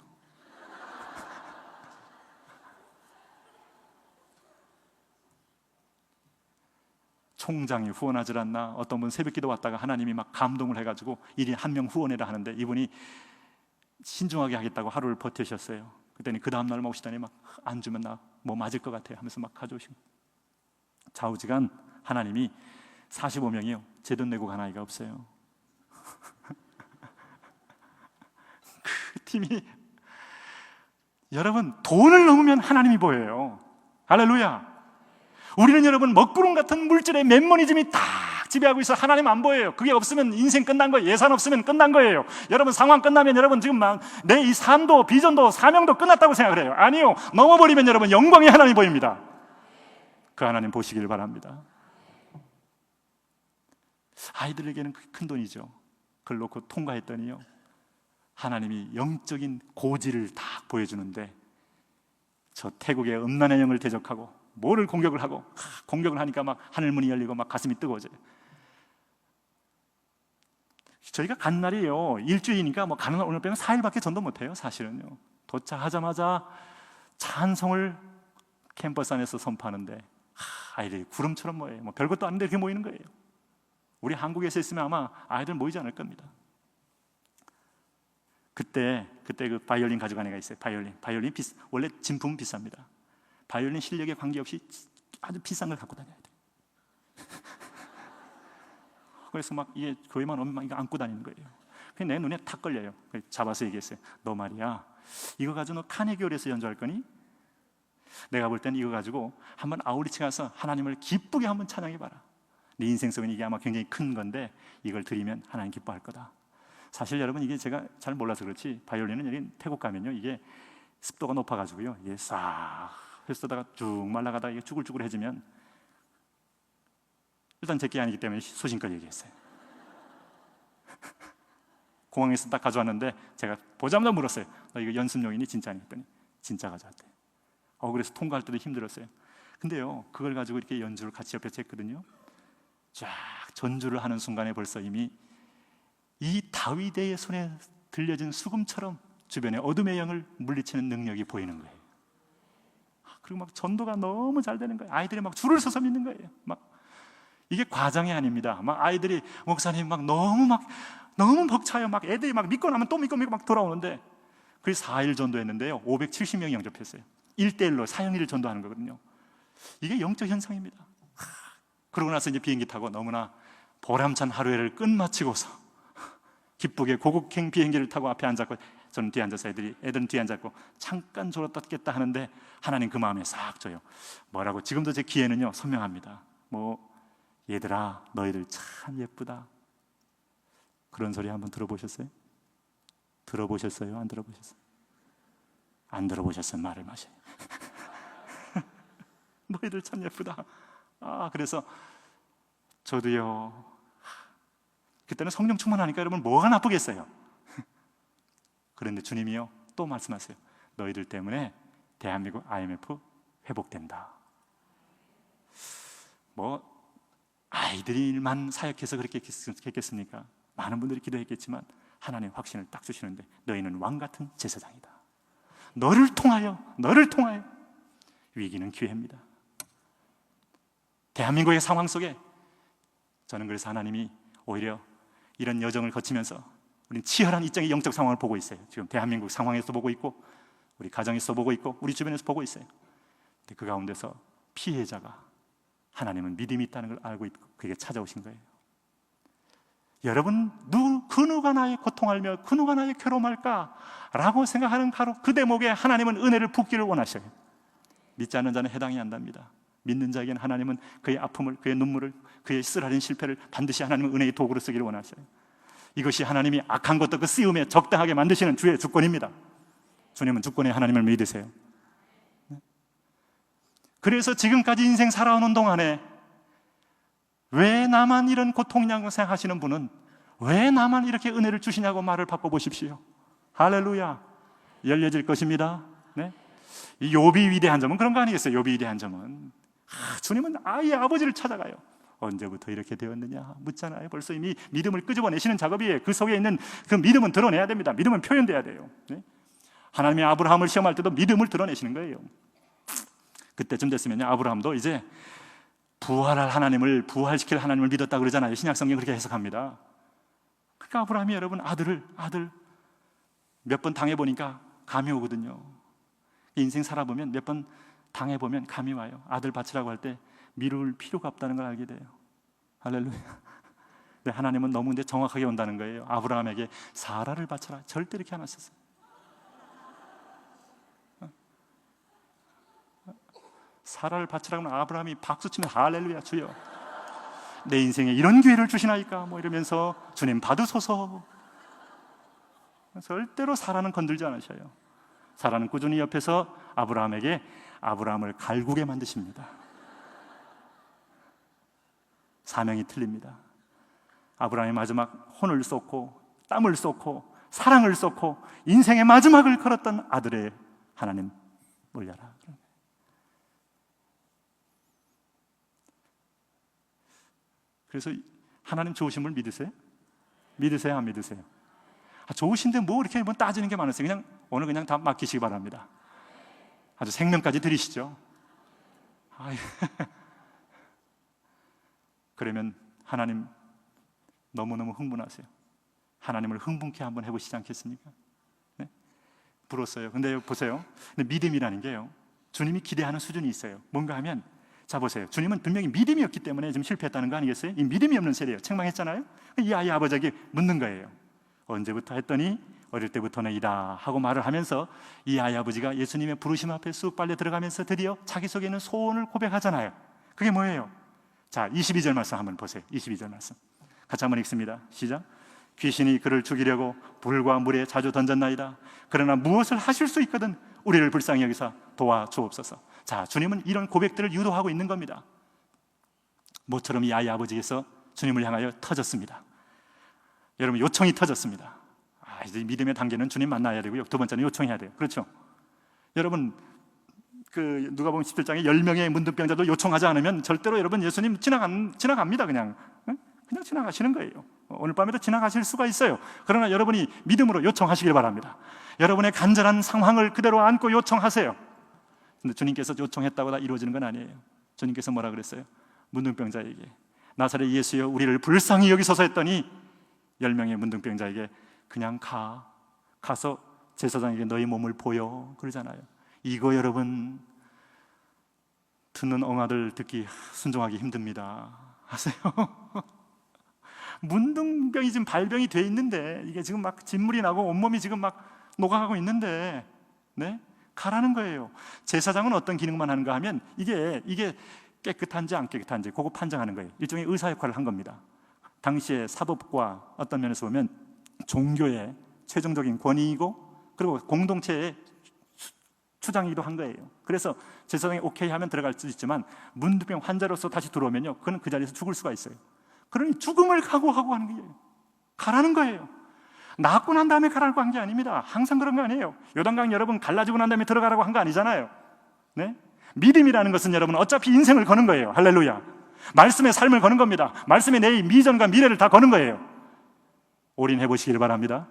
총장이 후원하질 않나? 어떤 분 새벽기도 왔다가 하나님이 막 감동을 해가지고 1인 1명 후원해라 하는데, 이분이 신중하게 하겠다고 하루를 버티셨어요. 그랬더니 그 다음날 오시더니 막 안 주면 나 뭐 맞을 것 같아요 하면서 막 가져오시고, 좌우지간 하나님이 45명이요 제 돈 내고 간 아이가 없어요. 그 팀이, 여러분 돈을 넘으면 하나님이 보여요. 할렐루야. 우리는 여러분 먹구름 같은 물질의 맨머니즘이 딱 지배하고 있어. 하나님 안 보여요. 그게 없으면 인생 끝난 거예요. 예산 없으면 끝난 거예요. 여러분 상황 끝나면 여러분 지금 막 내 이 삶도 비전도 사명도 끝났다고 생각을 해요. 아니요, 넘어버리면 여러분 영광의 하나님 보입니다. 그 하나님 보시길 바랍니다. 아이들에게는 큰 돈이죠. 그걸 놓고 통과했더니요, 하나님이 영적인 고지를 딱 보여주는데, 저 태국의 음란의 영을 대적하고 뭐를 공격을 하고, 공격을 하니까 막 하늘문이 열리고 막 가슴이 뜨거워져요. 저희가 간 날이요 일주일이니까 뭐 가는 날 오늘 빼면 4일밖에 전도 못해요. 사실은요 도착하자마자 찬송을 캠퍼스 안에서 선포하는데 아이들이 구름처럼 모여요. 뭐 별것도 아닌데 이렇게 모이는 거예요. 우리 한국에서 있으면 아마 아이들 모이지 않을 겁니다. 그때 그 바이올린 가져간 애가 있어요. 바이올린 원래 진품은 비쌉니다. 바이올린 실력에 관계없이 아주 비싼 걸 갖고 다녀야 돼요. 그래서 막 이게 교회만 오면 막 이거 안고 다니는 거예요. 그래서 내 눈에 탁 걸려요. 잡아서 얘기했어요. 너 말이야, 이거 가지고 너 카네기홀에서 연주할 거니? 내가 볼 때는 이거 가지고 한번 아우리치 가서 하나님을 기쁘게 한번 찬양해봐라. 네 인생 속에 이게 아마 굉장히 큰 건데 이걸 드리면 하나님 기뻐할 거다. 사실 여러분 이게 제가 잘 몰라서 그렇지, 바이올린은 여기 태국 가면요 이게 습도가 높아가지고요 이게 싹 흡수다가 쭉 말라가다가 이게 쭈글쭈글해지면, 일단 제게 아니기 때문에 소신껏 얘기했어요. 공항에서 딱 가져왔는데 제가 보자마자 물었어요. 너 이거 연습용이니 진짜니? 했더니 진짜 가져왔대. 그래서 통과할 때도 힘들었어요. 근데요 그걸 가지고 이렇게 연주를 같이 옆에서 했거든요. 쫙 전주를 하는 순간에 벌써 이미 이 다윗의 손에 들려진 수금처럼 주변의 어둠의 영을 물리치는 능력이 보이는 거예요. 그리고 막 전도가 너무 잘 되는 거예요. 아이들이 막 줄을 서서 믿는 거예요. 막 이게 과장이 아닙니다. 막 아이들이 목사님 막 너무 벅차요. 막 애들이 막 믿고 나면 또 믿고 막 돌아오는데, 그 4일 전도했는데요 570명이 영접했어요. 1대1로 사형일을 전도하는 거거든요. 이게 영적 현상입니다. 그러고 나서 이제 비행기 타고 너무나 보람찬 하루를 끝마치고서 기쁘게 고국행 비행기를 타고 앞에 앉았고, 저는 뒤에 앉아서 애들은 뒤에 앉았고 잠깐 졸았다 깼다 하는데 하나님 그 마음에 싹 줘요. 뭐라고? 지금도 제 귀에는요 선명합니다. 얘들아 너희들 참 예쁘다. 그런 소리 한번 들어보셨어요? 들어보셨어요? 안 들어보셨어요? 안 들어보셨으면 말을 마셔요. 너희들 참 예쁘다. 그래서 저도요, 그때는 성령 충만하니까 여러분 뭐가 나쁘겠어요? 그런데 주님이요 또 말씀하세요. 너희들 때문에 대한민국 IMF 회복된다. 아이들만 사역해서 그렇게 했겠습니까? 많은 분들이 기도했겠지만 하나님 확신을 딱 주시는데, 너희는 왕같은 제사장이다. 너를 통하여 위기는 기회입니다. 대한민국의 상황 속에 저는 그래서 하나님이 오히려 이런 여정을 거치면서 우리는 치열한 이적의 영적 상황을 보고 있어요. 지금 대한민국 상황에서 보고 있고, 우리 가정에서 보고 있고, 우리 주변에서 보고 있어요. 근데 그 가운데서 피해자가 하나님은 믿음이 있다는 걸 알고 있고 그에게 찾아오신 거예요. 여러분, 그 누가 나의 고통하며 그 누가 나의 괴로움할까? 라고 생각하는 그 대목에 하나님은 은혜를 붓기를 원하셔요. 믿지 않는 자는 해당이 안 답니다. 믿는 자에게는 하나님은 그의 아픔을, 그의 눈물을, 그의 쓰라린 실패를 반드시 하나님은 은혜의 도구로 쓰기를 원하셔요. 이것이 하나님이 악한 것도 그 쓰임에 적당하게 만드시는 주의 주권입니다. 주님은 주권의 하나님을 믿으세요. 그래서 지금까지 인생 살아오는 동안에 왜 나만 이런 고통이냐고 생각하시는 분은 왜 나만 이렇게 은혜를 주시냐고 말을 바꿔보십시오. 할렐루야. 열려질 것입니다. 네? 이 욥이 위대한 점은 그런 거 아니겠어요? 욥이 위대한 점은 주님은 아이의 아버지를 찾아가요. 언제부터 이렇게 되었느냐 묻잖아요. 벌써 이미 믿음을 끄집어내시는 작업이에요. 그 속에 있는 그 믿음은 드러내야 됩니다. 믿음은 표현돼야 돼요. 네? 하나님의 아브라함을 시험할 때도 믿음을 드러내시는 거예요. 그때쯤 됐으면요 아브라함도 이제 부활시킬 하나님을 믿었다 그러잖아요. 신약성경 그렇게 해석합니다. 그러니까 아브라함이 여러분 아들 몇 번 당해보니까 감이 오거든요. 인생 살아보면 몇 번 당해보면 감이 와요. 아들 바치라고 할 때 미룰 필요가 없다는 걸 알게 돼요. 할렐루야. 근데 하나님은 너무 근데 정확하게 온다는 거예요. 아브라함에게 사라를 바쳐라. 절대 이렇게 안 하셨어요. 사라를 바치라고 하면 아브라함이 박수치면 할렐루야 주여 내 인생에 이런 기회를 주시나이까 이러면서 주님 받으소서. 절대로 사라는 건들지 않으셔요. 사라는 꾸준히 옆에서 아브라함을 갈구게 만드십니다. 사명이 틀립니다. 아브라함이 마지막 혼을 쏟고 땀을 쏟고 사랑을 쏟고 인생의 마지막을 걸었던 아들의 하나님 몰려라. 그래서 하나님 좋으신 분 믿으세요? 믿으세요? 안 믿으세요? 좋으신데 이렇게 따지는 게 많으세요? 오늘 그냥 다 맡기시기 바랍니다. 아주 생명까지 드리시죠. 그러면 하나님 너무너무 흥분하세요. 하나님을 흥분케 한번 해보시지 않겠습니까? 네? 부럽어요. 근데 보세요. 근데 믿음이라는 게요 주님이 기대하는 수준이 있어요. 뭔가 하면 자 보세요. 주님은 분명히 믿음이 없기 때문에 지금 실패했다는 거 아니겠어요? 이 믿음이 없는 세대예요. 책망했잖아요. 이 아이 아버지에게 묻는 거예요. 언제부터 했더니 어릴 때부터는 이다 하고 말을 하면서 이 아이 아버지가 예수님의 부르심 앞에 쑥 빨려 들어가면서 드디어 자기 속에 있는 소원을 고백하잖아요. 그게 뭐예요? 자 22절 말씀 한번 보세요. 22절 말씀 같이 한번 읽습니다. 시작. 귀신이 그를 죽이려고 불과 물에 자주 던졌나이다. 그러나 무엇을 하실 수 있거든 우리를 불쌍히 여기사 도와주옵소서. 자, 주님은 이런 고백들을 유도하고 있는 겁니다. 모처럼 이 아이 아버지께서 주님을 향하여 터졌습니다. 여러분 요청이 터졌습니다. 이제 믿음의 단계는 주님 만나야 되고요. 두 번째는 요청해야 돼요. 그렇죠? 여러분 누가복음 17장에 10명의 문둥병자도 요청하지 않으면 절대로 여러분 예수님 지나갑니다. 그냥 지나가시는 거예요. 오늘 밤에도 지나가실 수가 있어요. 그러나 여러분이 믿음으로 요청하시길 바랍니다. 여러분의 간절한 상황을 그대로 안고 요청하세요. 근데 주님께서 요청했다고 다 이루어지는 건 아니에요. 주님께서 뭐라 그랬어요? 문둥병자에게 나사렛 예수여 우리를 불쌍히 여기소서 했더니 10명의 문둥병자에게 그냥 가서 제사장에게 너희 몸을 보여 그러잖아요. 이거 여러분 듣는 엉아들 듣기 순종하기 힘듭니다. 아세요? 문둥병이 지금 발병이 돼 있는데 이게 지금 막 진물이 나고 온몸이 지금 막 녹아가고 있는데 네? 가라는 거예요. 제사장은 어떤 기능만 하는가 하면 이게 깨끗한지 안 깨끗한지 그거 판정하는 거예요. 일종의 의사 역할을 한 겁니다. 당시에 사법과 어떤 면에서 보면 종교의 최종적인 권위이고 그리고 공동체의 추장이기도 한 거예요. 그래서 제사장이 오케이 하면 들어갈 수 있지만 문둥병 환자로서 다시 들어오면요 그는 그 자리에서 죽을 수가 있어요. 그러니 죽음을 각오하고 하는 거예요. 가라는 거예요. 낫고 난 다음에 가라고 한 게 아닙니다. 항상 그런 거 아니에요. 요단강 여러분 갈라지고 난 다음에 들어가라고 한 거 아니잖아요. 네? 믿음이라는 것은 여러분 어차피 인생을 거는 거예요. 할렐루야. 말씀의 삶을 거는 겁니다. 말씀의 내 미전과 미래를 다 거는 거예요. 올인해 보시길 바랍니다.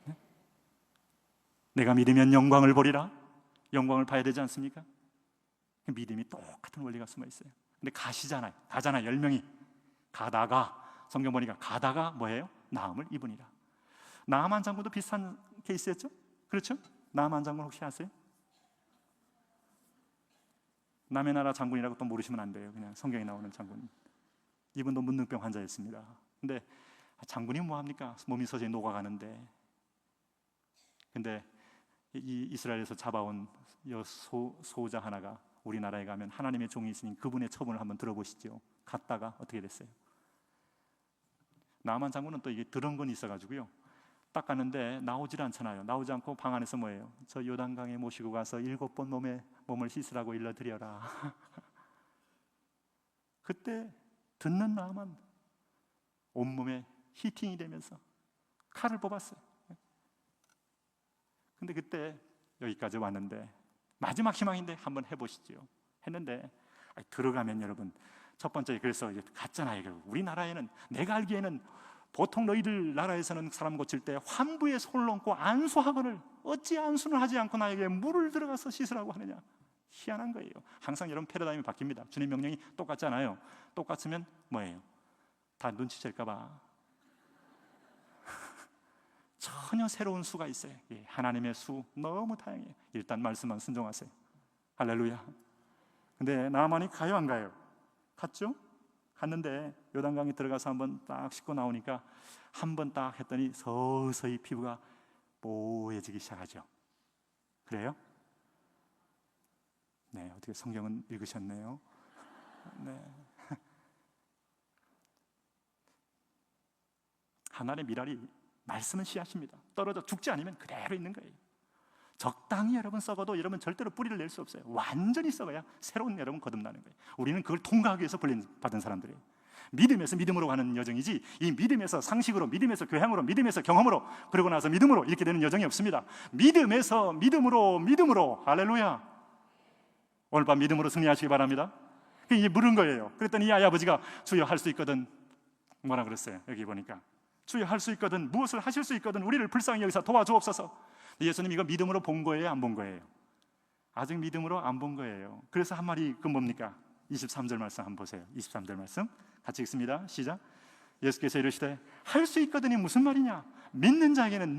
네? 내가 믿으면 영광을 보리라. 영광을 봐야 되지 않습니까? 믿음이 똑같은 원리가 숨어 있어요. 근데 가잖아요. 10명이 가다가 성경 보니까 가다가 뭐예요? 나음을 입으니라. 나아만 장군도 비슷한 케이스였죠? 그렇죠? 나아만 장군 혹시 아세요? 남의 나라 장군이라고 또 모르시면 안 돼요. 그냥 성경에 나오는 장군. 이분도 문둥병 환자였습니다. 근데 장군이 뭐합니까? 몸이 서서히 녹아가는데 근데 이 이스라엘에서 잡아온 소자 하나가 우리나라에 가면 하나님의 종이 있으니 그분의 처분을 한번 들어보시죠. 갔다가 어떻게 됐어요? 나만 장군은 또 이게 들은 건 있어가지고요. 딱 갔는데 나오질 않잖아요. 나오지 않고 방 안에서 뭐예요? 저 요단강에 모시고 가서 7번 몸을 씻으라고 일러드려라. 그때 듣는 나만 온몸에 히팅이 되면서 칼을 뽑았어요. 근데 그때 여기까지 왔는데 마지막 희망인데 한번 해보시죠. 했는데 들어가면 여러분 첫 번째 그래서 이제 갔잖아요. 우리나라에는 내가 알기에는 보통 너희들 나라에서는 사람 고칠 때 환부에 손을 얹고 안수하거늘 어찌 안수는 하지 않고 나에게 물을 들어가서 씻으라고 하느냐. 희한한 거예요. 항상 여러분 패러다임이 바뀝니다. 주님 명령이 똑같잖아요. 똑같으면 뭐예요? 다 눈치챌까 봐 전혀 새로운 수가 있어요. 하나님의 수 너무 다양해요. 일단 말씀만 순종하세요. 할렐루야. 근데 나만이 가요 안 가요? 갔죠? 갔는데 요단강에 들어가서 한번 딱 씻고 나오니까 한번 딱 했더니 서서히 피부가 뽀얘지기 시작하죠. 그래요? 네, 어떻게 성경은 읽으셨네요. 네. 하나님의 미랄이 말씀은 씨앗입니다. 떨어져 죽지 않으면 그대로 있는 거예요. 적당히 여러분 썩어도 여러분 절대로 뿌리를 낼 수 없어요. 완전히 썩어야 새로운 여러분 거듭나는 거예요. 우리는 그걸 통과하기 위해서 받은 사람들이에요. 믿음에서 믿음으로 가는 여정이지 이 믿음에서 상식으로, 믿음에서 교양으로, 믿음에서 경험으로, 그러고 나서 믿음으로 이렇게 되는 여정이 없습니다. 믿음에서 믿음으로 할렐루야. 오늘 밤 믿음으로 승리하시기 바랍니다. 이게 물은 거예요. 그랬더니 이 아버지가 주여 할 수 있거든 뭐라 그랬어요? 여기 보니까 주여 할 수 있거든 무엇을 하실 수 있거든 우리를 불쌍히 여기서 도와주옵소서. 예수님 이거 믿음으로 본 거예요? 안 본 거예요? 아직 믿음으로 안 본 거예요. 그래서 한 말이 그 뭡니까? 23절 말씀 한번 보세요. 23절 말씀 같이 읽습니다. 시작. 예수께서 이르시되 할 수 있거든이 무슨 말이냐? 믿는 자에게는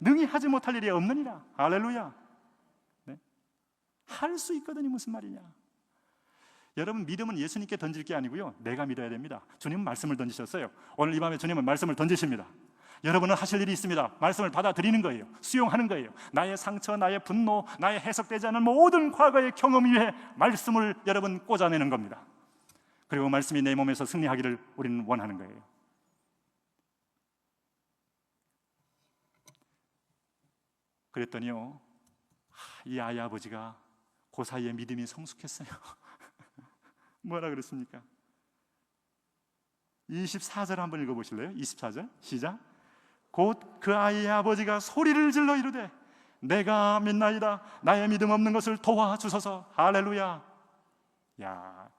능히 하지 못할 일이 없느니라. 할렐루야. 네? 할 수 있거든이 무슨 말이냐? 여러분 믿음은 예수님께 던질 게 아니고요 내가 믿어야 됩니다. 주님은 말씀을 던지셨어요. 오늘 이 밤에 주님은 말씀을 던지십니다. 여러분은 하실 일이 있습니다. 말씀을 받아들이는 거예요. 수용하는 거예요. 나의 상처, 나의 분노, 나의 해석되지 않은 모든 과거의 경험 위에 말씀을 여러분 꽂아내는 겁니다. 그리고 말씀이 내 몸에서 승리하기를 우리는 원하는 거예요. 그랬더니요 이 아이 아버지가 그 사이에 믿음이 성숙했어요. 뭐라 그랬습니까? 24절 한번 읽어보실래요? 24절 시작. 곧 그 아이의 아버지가 소리를 질러 이르되 내가 믿나이다 나의 믿음 없는 것을 도와주소서. 할렐루야. 야,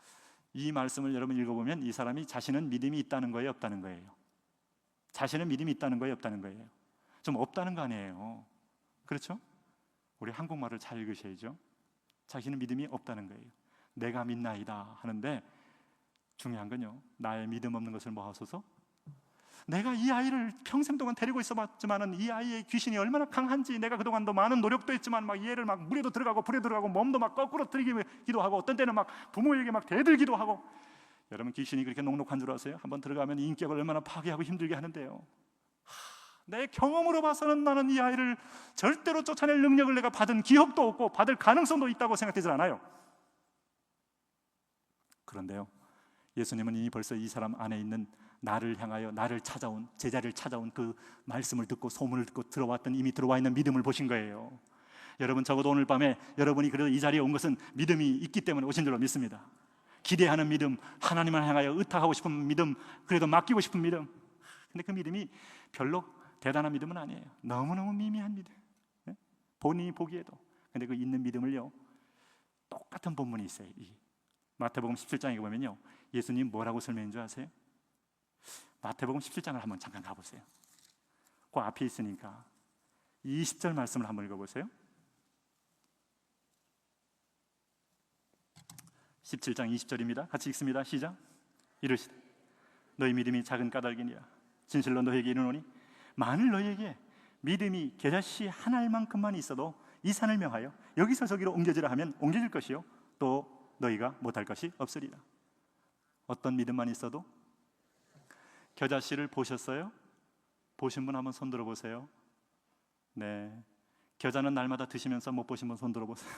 이 말씀을 여러분 읽어보면 이 사람이 자신은 믿음이 있다는 거예요 없다는 거예요? 자신의 믿음이 있다는 거예요, 없다는 거예요? 좀 없다는 거 아니에요. 그렇죠? 우리 한국말을 잘 읽으셔야죠. 자신의 믿음이 없다는 거예요. 내가 믿나이다 하는데 중요한 건요, 나의 믿음 없는 것을 모아서서 내가 이 아이를 평생 동안 데리고 있어봤지만은 이 아이의 귀신이 얼마나 강한지, 내가 그동안도 많은 노력도 했지만 막 얘를 막 물에도 들어가고 불에 들어가고 몸도 막 거꾸로 들기도 하고 어떤 때는 막 부모에게 막 대들기도 하고. 여러분, 귀신이 그렇게 녹록한 줄 아세요? 한번 들어가면 인격을 얼마나 파괴하고 힘들게 하는데요. 내 경험으로 봐서는 나는 이 아이를 절대로 쫓아낼 능력을 내가 받은 기억도 없고 받을 가능성도 있다고 생각되지 않아요. 그런데요, 예수님은 이미 벌써 이 사람 안에 있는 나를 향하여 나를 찾아온, 제자를 찾아온 그 말씀을 듣고 소문을 듣고 들어왔던, 이미 들어와 있는 믿음을 보신 거예요. 여러분, 적어도 오늘 밤에 여러분이 그래도 이 자리에 온 것은 믿음이 있기 때문에 오신 줄로 믿습니다. 기대하는 믿음, 하나님을 향하여 의탁하고 싶은 믿음, 그래도 맡기고 싶은 믿음. 근데 그 믿음이 별로 대단한 믿음은 아니에요. 너무너무 미미한 믿음, 본인이 보기에도. 근데 그 있는 믿음을요, 똑같은 본문이 있어요. 이 마태복음 17장에 보면요, 예수님 뭐라고 설명한 줄 아세요? 마태복음 17장을 한번 잠깐 가보세요. 그 앞에 있으니까 20절 말씀을 한번 읽어보세요. 17장 20절입니다. 같이 읽습니다. 시작. 이르시되 너희 믿음이 작은 까닭이니라. 진실로 너희에게 이르노니 만일 너희에게 믿음이 겨자씨 한 알만큼만 있어도 이 산을 명하여 여기서 저기로 옮겨지라 하면 옮겨질 것이요 또 너희가 못할 것이 없으리라. 어떤 믿음만 있어도? 겨자씨를 보셨어요? 보신 분 한번 손 들어보세요. 네, 겨자는 날마다 드시면서 못 보신 분 손 들어보세요.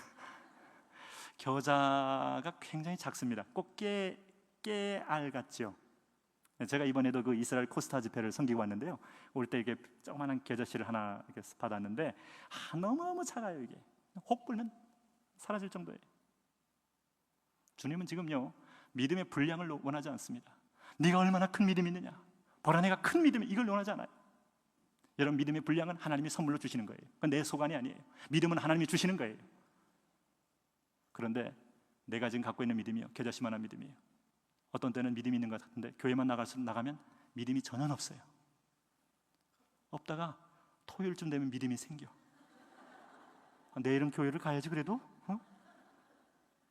겨자가 굉장히 작습니다. 꼭 깨알 같죠. 제가 이번에도 그 이스라엘 코스타 집회를 섬기고 왔는데요, 올 때 이게 조그마한 겨자씨를 하나 이렇게 받았는데 너무너무 작아요. 이게 혹 불면 사라질 정도예요. 주님은 지금요, 믿음의 분량을 원하지 않습니다. 네가 얼마나 큰 믿음이 있느냐, 보라 내가 큰 믿음이, 이걸 원하지 않아요. 여러분, 믿음의 분량은 하나님이 선물로 주시는 거예요. 그건 내 소관이 아니에요. 믿음은 하나님이 주시는 거예요. 그런데 내가 지금 갖고 있는 믿음이요, 겨자씨만한 믿음이에요. 어떤 때는 믿음이 있는 것 같은데 교회만 나가면 믿음이 전혀 없어요. 없다가 토요일쯤 되면 믿음이 생겨. 내일은 교회를 가야지 그래도.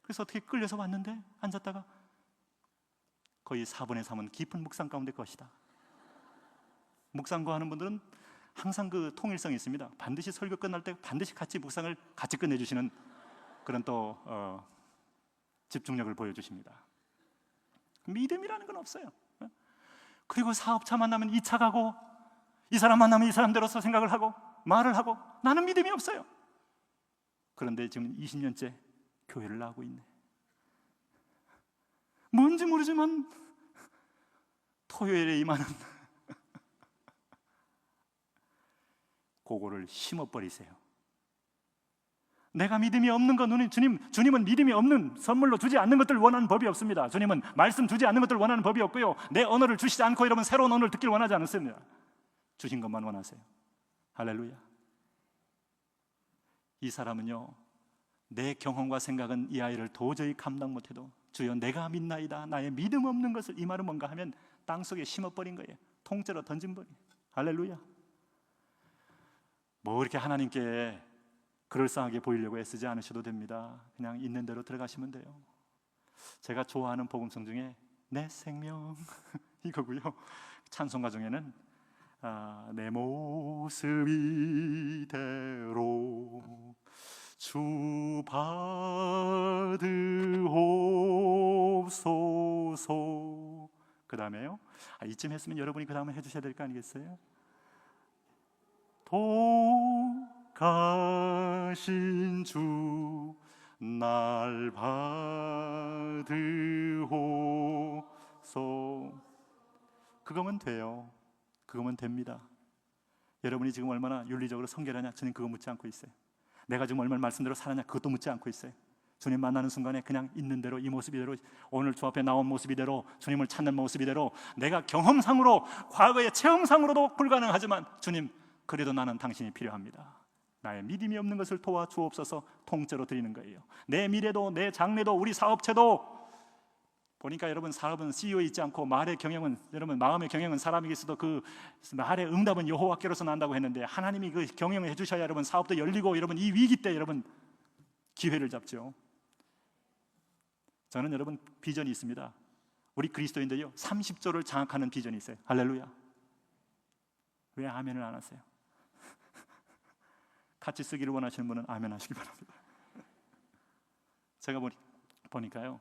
그래서 어떻게 끌려서 왔는데 앉았다가 거의 4분의 3은 깊은 묵상 가운데 것이다. 묵상과 하는 분들은 항상 그 통일성이 있습니다. 반드시 설교 끝날 때 반드시 같이 묵상을 같이 끝내주시는 그런 또 집중력을 보여주십니다. 믿음이라는 건 없어요. 그리고 사업차 만나면 이 차 가고, 이 사람 만나면 이 사람대로서 생각을 하고 말을 하고, 나는 믿음이 없어요. 그런데 지금 20년째 교회를 나오고 있네. 뭔지 모르지만 토요일에 임하는 그거를 심어버리세요. 내가 믿음이 없는 건 주님은 믿음이 없는 선물로 주지 않는 것들을 원하는 법이 없습니다. 주님은 말씀 주지 않는 것들을 원하는 법이 없고요, 내 언어를 주시지 않고 여러분 새로운 언어를 듣기를 원하지 않습니다. 주신 것만 원하세요. 할렐루야. 이 사람은요, 내 경험과 생각은 이 아이를 도저히 감당 못해도 주여 내가 믿나이다, 나의 믿음 없는 것을, 이 말은 뭔가 하면 땅속에 심어버린 거예요. 통째로 던진 거예요. 할렐루야. 뭐 이렇게 하나님께 그럴싸하게 보이려고 애쓰지 않으셔도 됩니다. 그냥 있는 대로 들어가시면 돼요. 제가 좋아하는 복음성 중에 내 생명 이거고요, 찬송가 중에는 내 모습 이대로 주 받으옵소서. 그 다음에요, 이쯤 했으면 여러분이 그 다음에 해주셔야 될 거 아니겠어요? 가신 주 날 받으옵소. 그거면 돼요. 그거면 됩니다. 여러분이 지금 얼마나 윤리적으로 성결하냐, 주님 그거 묻지 않고 있어요. 내가 지금 얼마나 말씀대로 살았냐, 그것도 묻지 않고 있어요. 주님 만나는 순간에 그냥 있는 대로, 이 모습 이대로, 오늘 주 앞에 나온 모습 이대로, 주님을 찾는 모습 이대로, 내가 경험상으로, 과거의 체험상으로도 불가능하지만 주님 그래도 나는 당신이 필요합니다. 나의 믿음이 없는 것을 도와주옵소서. 통째로 드리는 거예요. 내 미래도, 내 장래도, 우리 사업체도, 보니까 여러분 사업은 CEO 있지 않고 말의 경영은, 여러분 마음의 경영은 사람에게서도 그 말의 응답은 여호와께로서 난다고 했는데, 하나님이 그 경영을 해주셔야 여러분 사업도 열리고, 여러분 이 위기 때 여러분 기회를 잡죠. 저는 여러분 비전이 있습니다. 우리 그리스도인들요 30조를 장악하는 비전이 있어요. 할렐루야. 왜 아멘을 안 하세요? 같이 쓰기를 원하시는 분은 아멘 하시기 바랍니다. 제가 보니까요,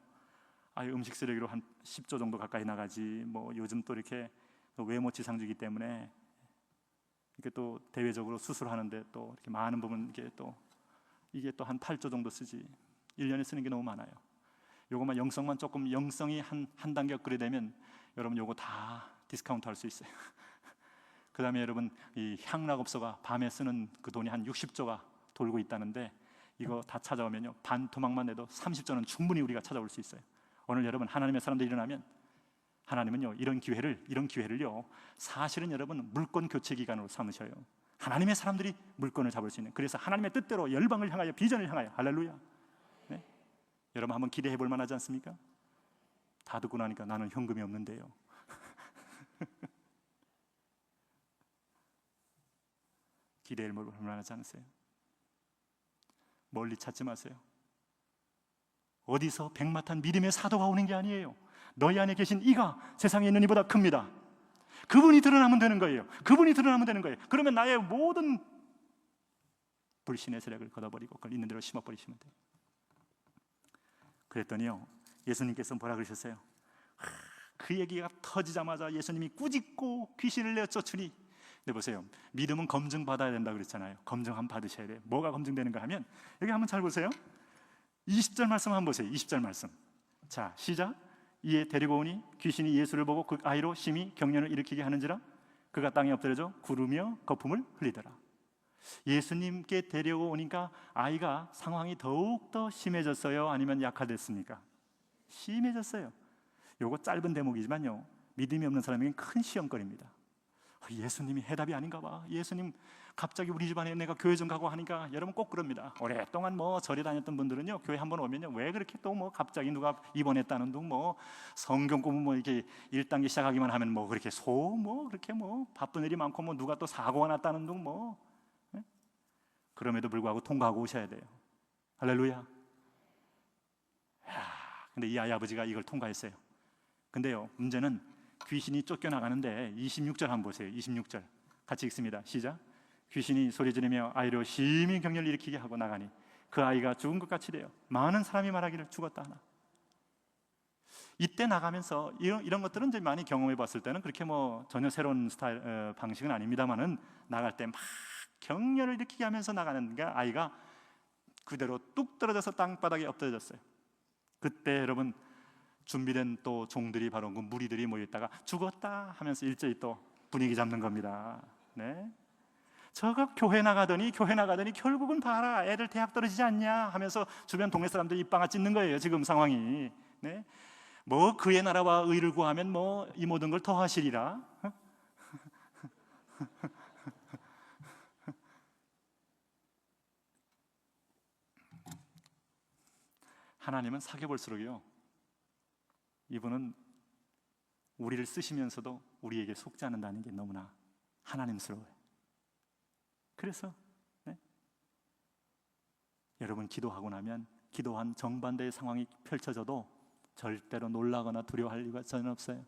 음식 쓰레기로 한 10조 정도 가까이 나가지, 뭐 요즘 또 이렇게 외모 지상주기 때문에 이렇게 또 대외적으로 수술하는데 또 이렇게 많은 부분 이게 또 한 8조 정도 쓰지. 1년에 쓰는 게 너무 많아요. 요것만 영성만 조금, 영성이 한 단계 업그레이드되면 여러분 요거 다 디스카운트 할 수 있어요. 그 다음에 여러분 이 향락업소가 밤에 쓰는 그 돈이 한 60조가 돌고 있다는데, 이거 다 찾아오면요 반 토막만 내도 30조는 충분히 우리가 찾아올 수 있어요. 오늘 여러분 하나님의 사람들이 일어나면, 하나님은요 이런 기회를요 사실은 여러분 물권 교체 기간으로 삼으셔요. 하나님의 사람들이 물권을 잡을 수 있는, 그래서 하나님의 뜻대로 열방을 향하여, 비전을 향하여. 할렐루야. 네? 여러분 한번 기대해 볼 만하지 않습니까? 다 듣고 나니까 나는 현금이 없는데요. 기대해 볼 만하지 않으세요? 멀리 찾지 마세요. 어디서 백마탄 믿음의 사도가 오는 게 아니에요. 너희 안에 계신 이가 세상에 있는 이보다 큽니다. 그분이 드러나면 되는 거예요. 그분이 드러나면 되는 거예요. 그러면 나의 모든 불신의 세력을 걷어버리고 그걸 있는 대로 심어버리시면 돼요. 그랬더니요 예수님께서 뭐라 그러셨어요? 그 얘기가 터지자마자 예수님이 꾸짖고 귀신을 내어 쫓으니. 네, 보세요. 믿음은 검증받아야 된다 그랬잖아요. 검증 한번 받으셔야 돼요. 뭐가 검증되는가 하면, 여기 한번 잘 보세요. 20절 말씀 한번 보세요. 20절 말씀. 자, 시작. 이에 데리고 오니 귀신이 예수를 보고 그 아이로 심히 경련을 일으키게 하는지라 그가 땅에 엎드려져 구르며 거품을 흘리더라. 예수님께 데려오니까 아이가 상황이 더욱더 심해졌어요? 아니면 약화됐습니까? 심해졌어요. 요거 짧은 대목이지만요 믿음이 없는 사람에게는 큰 시험거리입니다. 예수님이 해답이 아닌가 봐. 예수님 갑자기 우리 집안에 내가 교회 좀 가고 하니까, 여러분 꼭 그럽니다. 오랫동안 뭐 절에 다녔던 분들은요 교회 한번 오면요 왜 그렇게 또 뭐 갑자기 누가 입원했다는 둥, 뭐 성경 공부 뭐 이렇게 1단계 시작하기만 하면 뭐 그렇게 그렇게 뭐 바쁜 일이 많고 뭐 누가 또 사고가 났다는 둥 뭐. 네? 그럼에도 불구하고 통과하고 오셔야 돼요. 할렐루야. 근데 이 아이 아버지가 이걸 통과했어요. 근데요 문제는 귀신이 쫓겨나가는데 26절 한번 보세요. 26절 같이 읽습니다. 시작. 귀신이 소리 지르며 아이로 심히 경련을 일으키게 하고 나가니 그 아이가 죽은 것 같이 돼요. 많은 사람이 말하기를 죽었다 하나. 이때 나가면서 이런 것들은 이제 많이 경험해 봤을 때는 그렇게 뭐 전혀 새로운 스타일 방식은 아닙니다만은, 나갈 때 막 경련을 일으키게 하면서 나가는가 아이가 그대로 뚝 떨어져서 땅바닥에 엎드려졌어요. 그때 여러분 준비된 또 종들이, 바로 그 무리들이 모여있다가 죽었다 하면서 일제히 또 분위기 잡는 겁니다. 네? 저가 교회 나가더니 결국은 봐라 애들 대학 떨어지지 않냐 하면서 주변 동네 사람들이 입방아 찢는 거예요. 지금 상황이. 네? 뭐 그의 나라와 의를 구하면 뭐 이 모든 걸 더하시리라. 하나님은 사귀어볼수록요 이분은 우리를 쓰시면서도 우리에게 속지 않는다는 게 너무나 하나님스러워요. 그래서 여러분 기도하고 나면 기도한 정반대의 상황이 펼쳐져도 절대로 놀라거나 두려워할 이유가 전혀 없어요.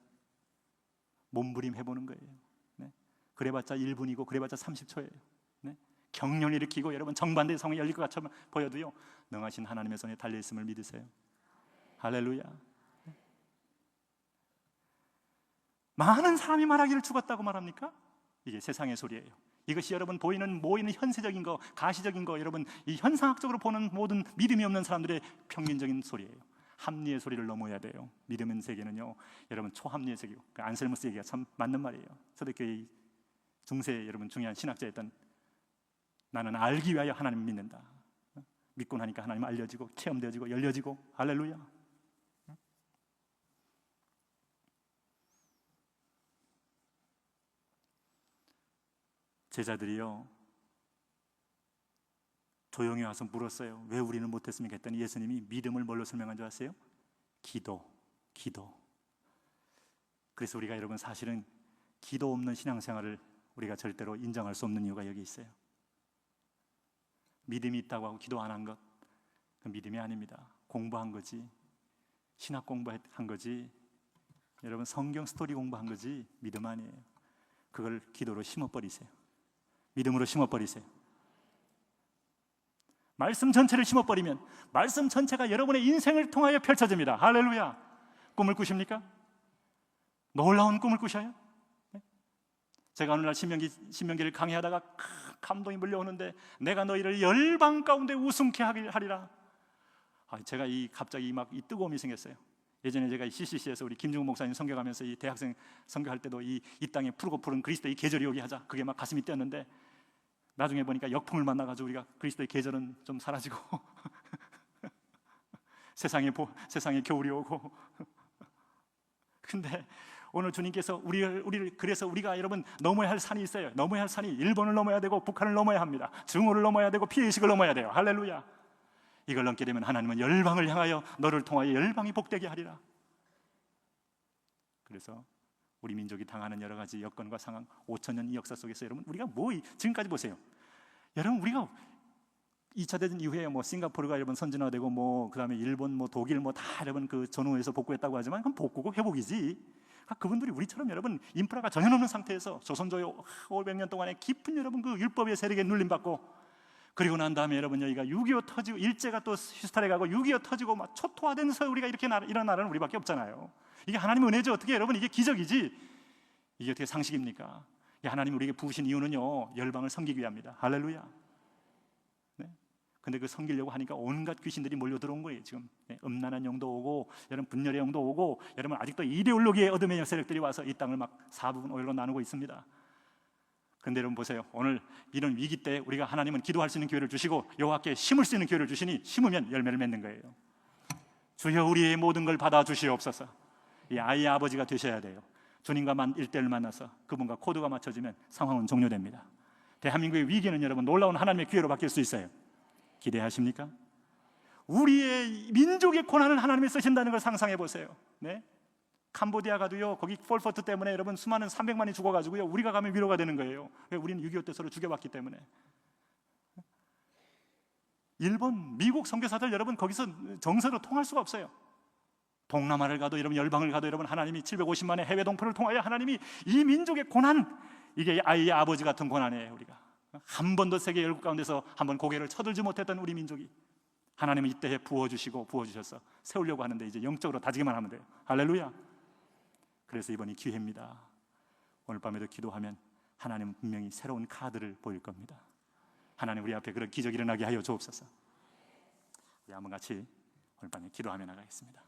몸부림 해보는 거예요. 그래봤자 1분이고 그래봤자 30초예요. 경련을 일으키고 여러분 정반대의 상황이 열릴 것 같아 보여도요 능하신 하나님의 손에 달려있음을 믿으세요. 할렐루야. 많은 사람이 말하기를 죽었다고 말합니까? 이게 세상의 소리예요. 이것이 여러분 모이는 현세적인 거, 가시적인 거, 여러분 이 현상학적으로 보는 모든 믿음이 없는 사람들의 평균적인 소리예요. 합리의 소리를 넘어야 돼요. 믿음의 세계는요 여러분 초합리의 세계고, 안셀무스 얘기가 참 맞는 말이에요. 초대교회 중세 여러분 중요한 신학자였던, 나는 알기 위하여 하나님을 믿는다. 믿고 나니까 하나님 알려지고 체험되어지고 열려지고. 할렐루야. 제자들이요 조용히 와서 물었어요. 왜 우리는 못했습니까? 했더니 예수님이 믿음을 뭘로 설명한 줄 아세요? 기도. 그래서 우리가 여러분 사실은 기도 없는 신앙생활을 우리가 절대로 인정할 수 없는 이유가 여기 있어요. 믿음이 있다고 하고 기도 안 한 것, 그 믿음이 아닙니다. 공부한 거지, 신학 공부한 거지, 여러분 성경 스토리 공부한 거지 믿음 아니에요. 그걸 기도로 심어버리세요. 믿음으로 심어버리세요. 말씀 전체를 심어버리면 말씀 전체가 여러분의 인생을 통하여 펼쳐집니다. 할렐루야. 꿈을 꾸십니까? 놀라운 꿈을 꾸셔요? 네? 제가 어느 날 신명기를 강의하다가 감동이 물려오는데 내가 너희를 열방 가운데 우승케 하리라. 제가 갑자기 막 이 뜨거움이 생겼어요. 예전에 제가 이 CCC에서 우리 김중훈 목사님 선교하면서 이 대학생 선교할 때도 이 땅에 푸르고 푸른 그리스도의 계절이 오게 하자, 그게 막 가슴이 뛰었는데 나중에 보니까 역풍을 만나가지고 우리가 그리스도의 계절은 좀 사라지고 세상에 겨울이 오고 근데 오늘 주님께서 우리를 그래서 우리가 여러분 넘어야 할 산이 있어요. 넘어야 할 산이 일본을 넘어야 되고 북한을 넘어야 합니다. 증오를 넘어야 되고 피해의식을 넘어야 돼요. 할렐루야. 이걸 넘게 되면 하나님은 열방을 향하여 너를 통하여 열방이 복되게 하리라. 그래서 우리 민족이 당하는 여러 가지 여건과 상황, 5,000년 이 역사 속에서 여러분 우리가 지금까지 보세요. 여러분 우리가 2차 대전 이후에 싱가포르가 여러분 선진화되고 그다음에 일본 독일 다 여러분 그 전후에서 복구했다고 하지만 그건 복구고 회복이지. 그분들이 우리처럼 여러분 인프라가 전혀 없는 상태에서 조선조의 500년 동안에 깊은 여러분 그 율법의 세력에 눌림받고 그리고 난 다음에 여러분 여기가 6.25 터지고 일제가 또 휴스탈에 가고 6.25 터지고 막 초토화되면서 우리가 이렇게 이런 나라는 우리밖에 없잖아요. 이게 하나님의 은혜죠. 어떻게 여러분 이게 기적이지. 이게 어떻게 상식입니까? 하나님 우리에게 부으신 이유는요 열방을 섬기기 위함이다. 할렐루야. 네? 근데 그 섬기려고 하니까 온갖 귀신들이 몰려 들어온 거예요. 지금 음란한 영도 오고 여러분 분열의 영도 오고 여러분 아직도 이데올로기의 어둠의 세력들이 와서 이 땅을 막 4부분 5일로 나누고 있습니다. 근데 여러분 보세요. 오늘 이런 위기 때 우리가 하나님은 기도할 수 있는 기회를 주시고 여호와께 심을 수 있는 기회를 주시니 심으면 열매를 맺는 거예요. 주여 우리의 모든 걸 받아 주시옵소서. 이 아이의 아버지가 되셔야 돼요. 주님과 1:1을 만나서 그분과 코드가 맞춰지면 상황은 종료됩니다. 대한민국의 위기는 여러분 놀라운 하나님의 기회로 바뀔 수 있어요. 기대하십니까? 우리의 민족의 고난을 하나님이 쓰신다는 걸 상상해 보세요. 네? 캄보디아 가도요 거기 폴포트 때문에 여러분 수많은 300만이 죽어가지고요 우리가 가면 위로가 되는 거예요. 왜? 우리는 6.25 때 서로 죽여봤기 때문에. 일본, 미국 선교사들 여러분 거기서 정서로 통할 수가 없어요. 동남아를 가도 여러분 열방을 가도 여러분 하나님이 750만의 해외 동포를 통하여 하나님이 이 민족의 고난, 이게 아이의 아버지 같은 고난이에요. 우리가 한 번도 세계 열국 가운데서 한 번 고개를 쳐들지 못했던 우리 민족이 하나님은 이때에 부어주셔서 세우려고 하는데 이제 영적으로 다지기만 하면 돼요. 할렐루야. 그래서 이번이 기회입니다. 오늘 밤에도 기도하면 하나님은 분명히 새로운 카드를 보일 겁니다. 하나님 우리 앞에 그런 기적이 일어나게 하여 주옵소서. 우리 한번 같이 오늘 밤에 기도하며 나가겠습니다.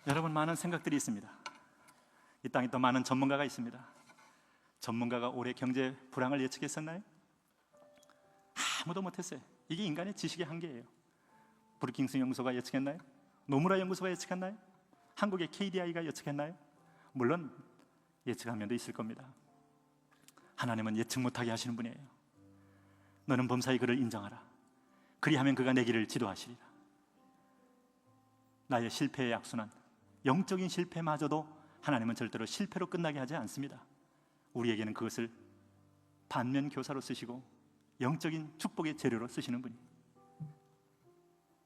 여러분 많은 생각들이 있습니다. 이 땅에 또 많은 전문가가 있습니다. 전문가가 올해 경제 불황을 예측했었나요? 아무도 못했어요. 이게 인간의 지식의 한계예요. 브루킹스 연구소가 예측했나요? 노무라 연구소가 예측했나요? 한국의 KDI가 예측했나요? 물론 예측한 면도 있을 겁니다. 하나님은 예측 못하게 하시는 분이에요. 너는 범사의 그를 인정하라. 그리하면 그가 내 길을 지도하시리라. 나의 실패의 악순환, 영적인 실패마저도 하나님은 절대로 실패로 끝나게 하지 않습니다. 우리에게는 그것을 반면 교사로 쓰시고 영적인 축복의 재료로 쓰시는 분이에요.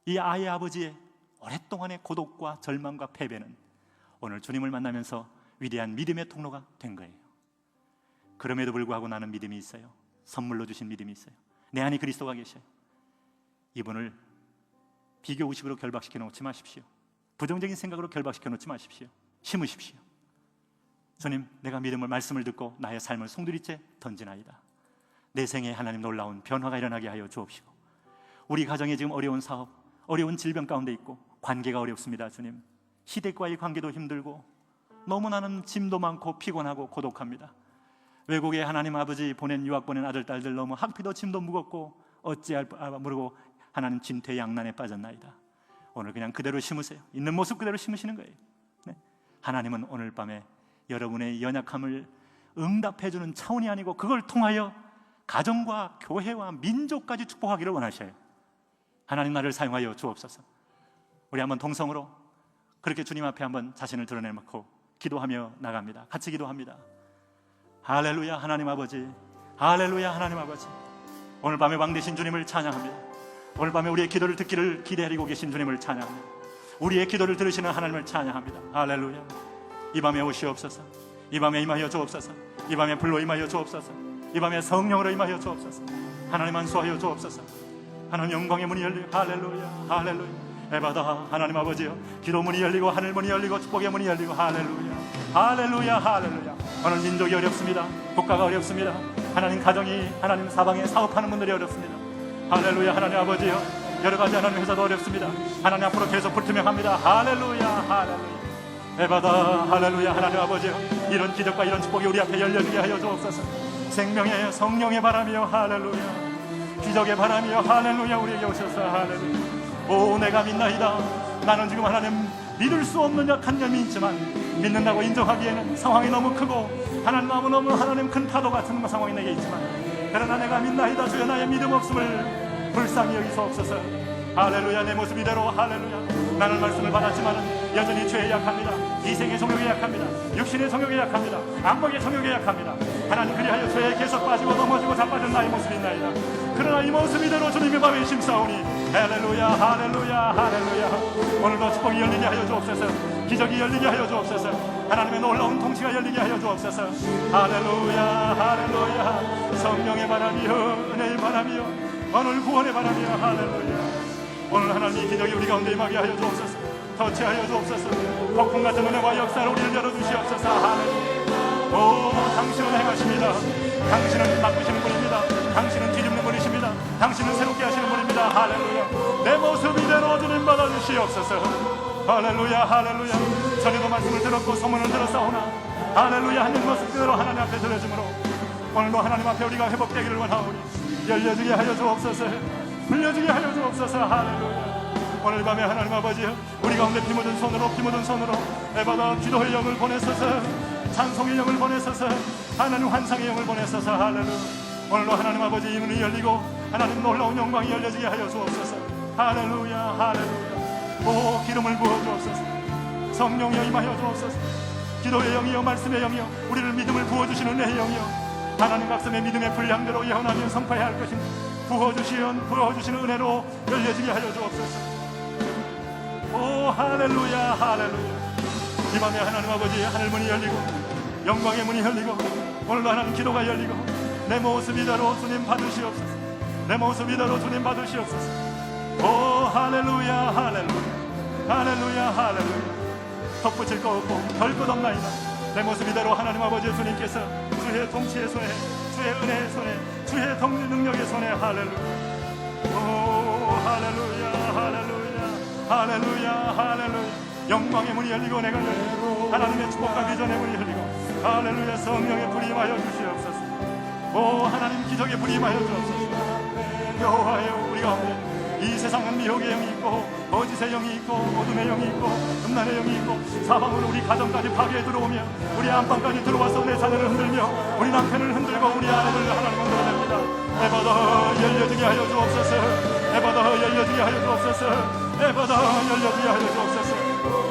이 아이의 아버지의 오랫동안의 고독과 절망과 패배는 오늘 주님을 만나면서 위대한 믿음의 통로가 된 거예요. 그럼에도 불구하고 나는 믿음이 있어요. 선물로 주신 믿음이 있어요. 내 안에 그리스도가 계셔요. 이분을 비교 의식으로 결박시켜 놓지 마십시오. 부정적인 생각으로 결박시켜 놓지 마십시오. 심으십시오. 주님, 내가 믿음을 말씀을 듣고 나의 삶을 송두리째 던지나이다. 내 생에 하나님 놀라운 변화가 일어나게 하여 주옵시고, 우리 가정에 지금 어려운 사업, 어려운 질병 가운데 있고 관계가 어렵습니다. 주님, 시댁과의 관계도 힘들고 너무 나는 짐도 많고 피곤하고 고독합니다. 외국에 하나님 아버지 유학 보낸 아들 딸들 너무 학비도 짐도 무겁고 어찌할 모르고 하나님 진퇴양난에 빠졌나이다. 오늘 그냥 그대로 심으세요. 있는 모습 그대로 심으시는 거예요. 네? 하나님은 오늘 밤에 여러분의 연약함을 응답해주는 차원이 아니고 그걸 통하여 가정과 교회와 민족까지 축복하기를 원하셔요. 하나님 나를 사용하여 주옵소서. 우리 한번 동성으로 그렇게 주님 앞에 한번 자신을 드러내놓고 기도하며 나갑니다. 같이 기도합니다. 할렐루야 하나님 아버지, 할렐루야 하나님 아버지, 오늘 밤에 왕 되신 주님을 찬양합니다. 오늘 밤에 우리의 기도를 듣기를 기대하고 계신 주님을 찬양합니다. 우리의 기도를 들으시는 하나님을 찬양합니다. 할렐루야. 이 밤에 오시옵소서. 이 밤에 임하여 주옵소서. 이 밤에 불로 임하여 주옵소서. 이 밤에 성령으로 임하여 주옵소서. 하나님 안수하여 주옵소서. 하나님 영광의 문이 열리고, 할렐루야 할렐루야. 에바다 하나님 아버지여, 기도 문이 열리고 하늘 문이 열리고 축복의 문이 열리고, 할렐루야 할렐루야 할렐루야. 오늘 민족이 어렵습니다. 국가가 어렵습니다. 하나님 가정이, 하나님 사방에 사업하는 분들이 어렵습니다. 할렐루야 하나님 아버지여, 여러 가지 하나님 회사도 어렵습니다. 하나님 앞으로 계속 불투명합니다. 할렐루야 할렐루야. 에바다 할렐루야 하나님 아버지여, 이런 기적과 이런 축복이 우리 앞에 열려지게 하여 주옵소서. 생명의 성령의 바람이여, 할렐루야. 기적의 바람이여, 할렐루야. 우리에게 오셔서, 할렐루야. 오 내가 믿나이다. 나는 지금 하나님 믿을 수 없는 약한 점이 있지만 믿는다고 인정하기에는 상황이 너무 크고 하나님 너무 하나님 큰 파도 같은 상황이 내게 있지만, 그러나 내가 믿나이다. 주여 나의 믿음 없음을 불쌍히 여기소옵소서. 할렐루야. 내 모습 이대로, 할렐루야. 나는 말씀을 받았지만 여전히 죄에 약합니다. 이생의 성욕에 약합니다. 육신의 성욕에 약합니다. 안목의 성욕에 약합니다. 하나님 그리하여 죄에 계속 빠지고 넘어지고 자빠진 나의 모습이 있나이다. 그러나 이 모습 이대로 주님의 밤에 심사오니, 할렐루야 할렐루야 할렐루야. 오늘도 축복이 열리게 하여 주옵소서. 기적이 열리게 하여 주옵소서. 하나님의 놀라운 통치가 열리게 하여 주옵소서. 할렐루야 할렐루야. 성령의 바람이여, 은혜의 바람이여, 오늘 구원의 바람이여, 할렐루야. 오늘 하나님 기적이 우리 가운데 임하게 하여 주옵소서. 터치하여 주옵소서. 폭풍 같은 은혜와 역사를 우리를 열어주시옵소서. 할렐루야. 오 당신은 행하십니다. 당신은 바꾸시는 분입니다. 당신은 뒤집는 분이십니다. 당신은 새롭게 하시는 분입니다. 할렐루야. 내 모습 이대로 주님 받아주시옵소서. 할렐루야 할렐루야. 전에도 말씀을 들었고 소문을 들었사오나, 할렐루야 하는 모습 그대로 하나님 앞에 들려주므로 오늘도 하나님 앞에 우리가 회복되기를 원하오니 열려주게 하여 주옵소서. 흘려주게 하여 주옵소서. 할렐루야. 오늘 밤에 하나님 아버지, 우리 가운데 피 묻은 손으로 에바다 기도의 영을 보내소서. 찬송의 영을 보내소서. 하나님 환상의 영을 보내소서. 할렐루야. 오늘도 하나님 아버지 이 문이 열리고 하나님 놀라운 영광이 열려지게 하여 주옵소서. 할렐루야 할렐루야. 오 기름을 부어 주옵소서. 성령이여 임하여 주옵소서. 기도의 영이여, 말씀의 영이여, 우리를 믿음을 부어주시는 내 영이여, 하나님 각성의 믿음의 분량대로 예언하며 선포해야 할 것인 부어주시는 은혜로 열려지게 하여 주옵소서. 오 할렐루야 할렐루야. 이 밤에 하나님 아버지 하늘 문이 열리고 영광의 문이 열리고 오늘도 하나님 기도가 열리고 내 모습 이대로 주님 받으시옵소서. 내 모습 이대로 주님 받으시옵소서. 오 할렐루야 할렐루야 할렐루야 할렐루야. 덧붙일 거 없고 덜 것 없나이다. 내 모습 이대로 하나님 아버지 주님께서 주의 통치의 손에, 주의 은혜의 손에, 주의 동리 능력의 손에, 할렐루야. 오 할렐루야 할렐루야 할렐루야 할렐루야. 영광의 문이 열리고 내가 열리고 하나님의 축복과 비전의 문이 열리고, 할렐루야. 성령의 불이 임하여 주시옵소서. 오 하나님 기적의 불이 임하여 주옵소서. 여호와여, 우리 가운데 이 세상은 미혹의 영이 있고 거짓의 영이 있고 어둠의 영이 있고 음란의 영이 있고 사방으로 우리 가정까지 파괴에 들어오며 우리 안방까지 들어와서 내 자녀를 흔들며 우리 남편을 흔들고 우리 아내를 하나님 흔들어냅니다. 에바다 열려지게 하여 주옵소서. 에바다 열려지게 하여 주옵소서. 에바다 열려지게 하여 주옵소서.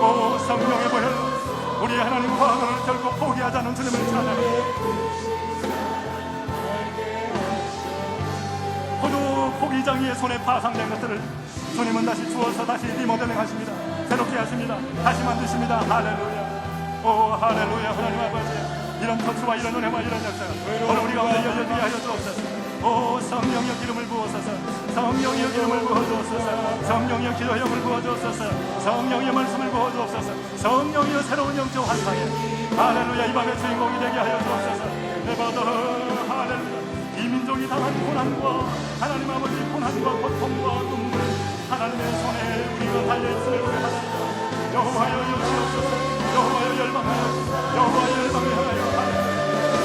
오 성령의 보혈, 우리 하나님 과거를 결코 포기하지 않은 주님을 찬양합니다. 포기장이의 손에 파상된 것들을 주님은 다시 주어서 다시 리모델링 하십니다. 새롭게 하십니다. 다시 만드십니다. 할렐루야. 오 할렐루야. 하나님 아버지, 이런 터치와 이런 은혜와 이런 역사가 오늘 우리 가운데 열려지게 하여 주옵소서. 오 성령이여 기름을 부어소서. 성령이여 기름을 부어주옵소서. 성령이여 기도의 영을 부어주옵소서. 성령이여 말씀을 부어주옵소서. 성령이여 새로운 영적 환상에, 할렐루야. 이 밤의 주인공이 되게 하여 주옵소서. 에바더 할렐루야. 이 민족이 당한 고난과 하나님 아버지 고난과 고통과 눈물, 하나님의 손에 우리가 달려있음을 고백하나이다. 여호와여 여시옵소서. 여호와여 열방하여, 여호와여 열방하여,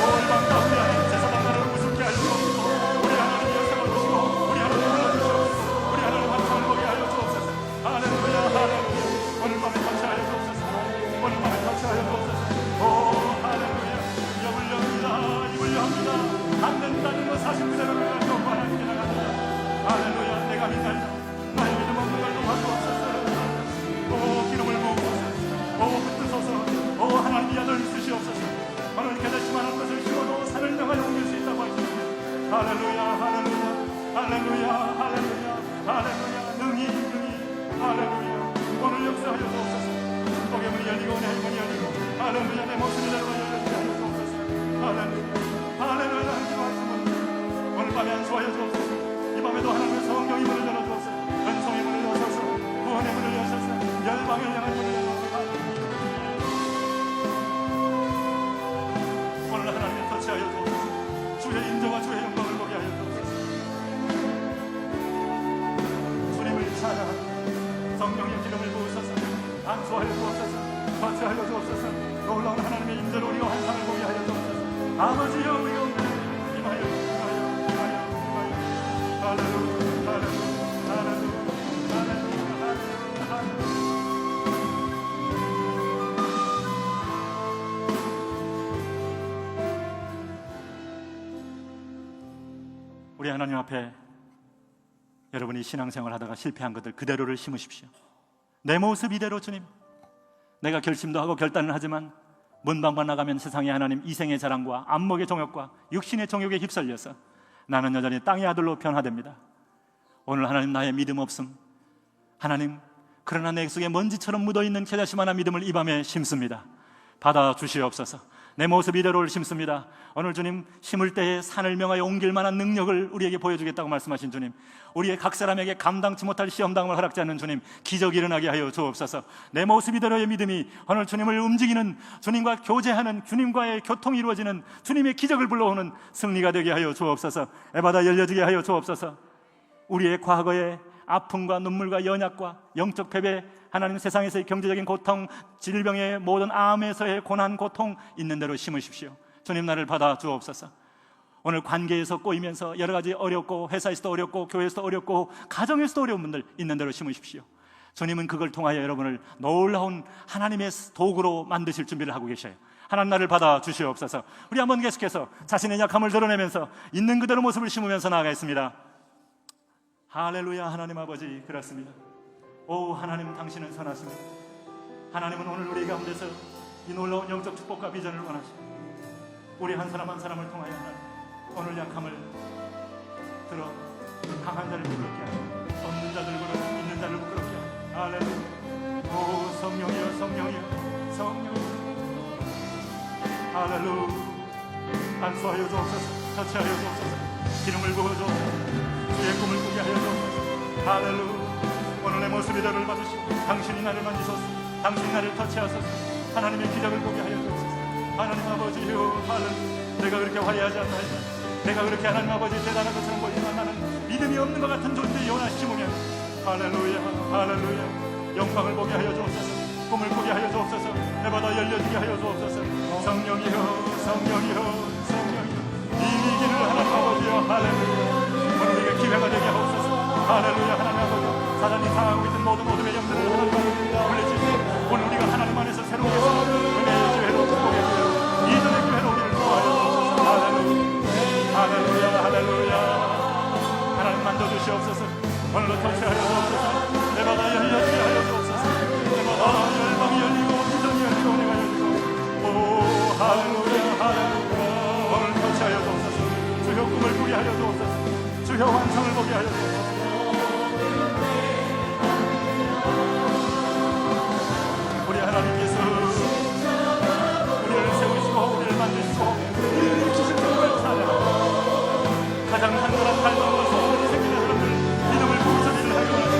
열방 가운데 하나님 제사장 나라를 우습게 하여 주옵소서. 우리 하나님이여 세워주시고 우리 하나님 불러주시옵소서. 우리 하나님 환상을 보게 하여 주옵소서. 할렐루야 할렐루야. 오늘 밤에 터치하여 주옵소서. 오늘 밤에 터치하여 주옵소서. 오 할렐루야. 입을 엽니다. 입을 엽니다. 안 된다는 것 사실 그대로 할렐루야. 내 모습이 내로 열려지게 하여 주옵소서. 할렐루야. 할렐루야. 오늘 밤에 안수하여 주옵소서. 이 밤에도 하나님의 성령이 문을 열어주옵소서. 은총의 문을 여셔서 구원의 문을 여셔서 열방을 향한 문을 여셔서 오늘 하나님의 터치하여 주옵소서. 주의 인정과 주의 영광을 보게 하여 주옵소서. 주님을 찬양하며 성령의 기름을 부으소서. 안수하여 주옵소서. 터치하여 주옵소서. 놀라운 하나님의 인자로 우리가 환상을 보게 하여 주옵소서. 아버지여 우리가 임하여 할렐루야. 우리 하나님 앞에 여러분이 신앙생활 하다가 실패한 것들 그대로를 심으십시오. 내 모습 이대로 주님, 내가 결심도 하고 결단을 하지만 문방만 나가면 세상의 하나님 이생의 자랑과 안목의 정욕과 육신의 정욕에 휩쓸려서 나는 여전히 땅의 아들로 변화됩니다. 오늘 하나님 나의 믿음 없음, 하나님 그러나 내 속에 먼지처럼 묻어있는 겨자씨 하나 믿음을 이 밤에 심습니다. 받아주시옵소서. 내 모습 이대로를 심습니다. 오늘 주님 심을 때에 산을 명하여 옮길 만한 능력을 우리에게 보여주겠다고 말씀하신 주님, 우리의 각 사람에게 감당치 못할 시험당을 허락지 않는 주님, 기적이 일어나게 하여 주옵소서. 내 모습 이대로의 믿음이 오늘 주님을 움직이는, 주님과 교제하는, 주님과의 교통이 이루어지는, 주님의 기적을 불러오는 승리가 되게 하여 주옵소서. 에바다 열려지게 하여 주옵소서. 우리의 과거의 아픔과 눈물과 연약과 영적 패배, 하나님 세상에서의 경제적인 고통, 질병의 모든 암에서의 고난, 고통 있는 대로 심으십시오. 주님 나를 받아 주옵소서. 오늘 관계에서 꼬이면서 여러 가지 어렵고, 회사에서도 어렵고, 교회에서도 어렵고, 가정에서도 어려운 분들 있는 대로 심으십시오. 주님은 그걸 통하여 여러분을 놀라운 하나님의 도구로 만드실 준비를 하고 계셔요. 하나님 나를 받아 주시옵소서. 우리 한번 계속해서 자신의 약함을 드러내면서 있는 그대로 모습을 심으면서 나아가겠습니다. 할렐루야. 하나님 아버지, 그렇습니다. 오 하나님, 당신은 선하십니다. 하나님은 오늘 우리 가운데서 이 놀라운 영적 축복과 비전을 원하시고, 우리 한 사람 한 사람을 통하여 하나님 오늘 약함을 들어 강한 자를 부끄럽게 하고, 없는 자들 부끄럽게, 있는 자를 부끄럽게 하고. 할렐루야. 오 성령이여, 성령이여, 성령이여. 할렐루야. 안수하여 주옵소서. 터치하여 주옵소서. 기름을 부어 주옵소서. 주의 꿈을 꾸게 하여 주옵소서. 할렐루야. 오늘 내 모습 이대로를 받으시고 당신이 나를 만지소서. 당신이 나를 터치하소서. 하나님의 기적을 보게 하여 주옵소서. 하나님 아버지요, 할렐루야. 내가 그렇게 화려하지 않나이다. 내가 그렇게 하나님 아버지 대단한 것처럼 보이지만 나는 믿음이 없는 것 같은 존재의 요나 심으면, 할렐루야, 할렐루야. 영광을 보게 하여 주옵소서. 꿈을 꾸게 하여 주옵소서. 해바다 열려지게 하여 주옵소서. 성령이여, 성령이여, 성령이여. 이 위기를 하나님 아버지여, 할렐루야. 오늘 우리가 기회가 되게 하옵소서. 할렐루야. 하나님 아버지, 사단이 당하고 있는 모든 어둠의 영들을 하나님 아버지 물리치시고, 오늘 우리가 하나님 안에서 새롭게 서 은혜의 기회로 축복의 기회로 이전의 기회로 우리를 도와여 주옵소서. 할렐루야. 할렐루야. 할렐루야. 하나님 만져주시옵소서. 오늘도 터치하여 주옵소서. 내 바다 열려지게 하여 주옵소서. 내 바다 열방이 열리고 비전이 열리고 은혜가 열리고. 오 할렐루야. 할렐루야. 오늘 터치하여 주옵소서. 주여 꿈을 꾸게 하여 주옵소서. 주여 환상을 보게 하여 주옵소서. 우리 하나님께서 우리를 세우시고 우리를 만드시고 우리를 일으키신 주님을 찬양하고, 가장 간절한 갈망과 소원이 생기는 사람들 믿음을 부으셔 일을 하여 주옵소서.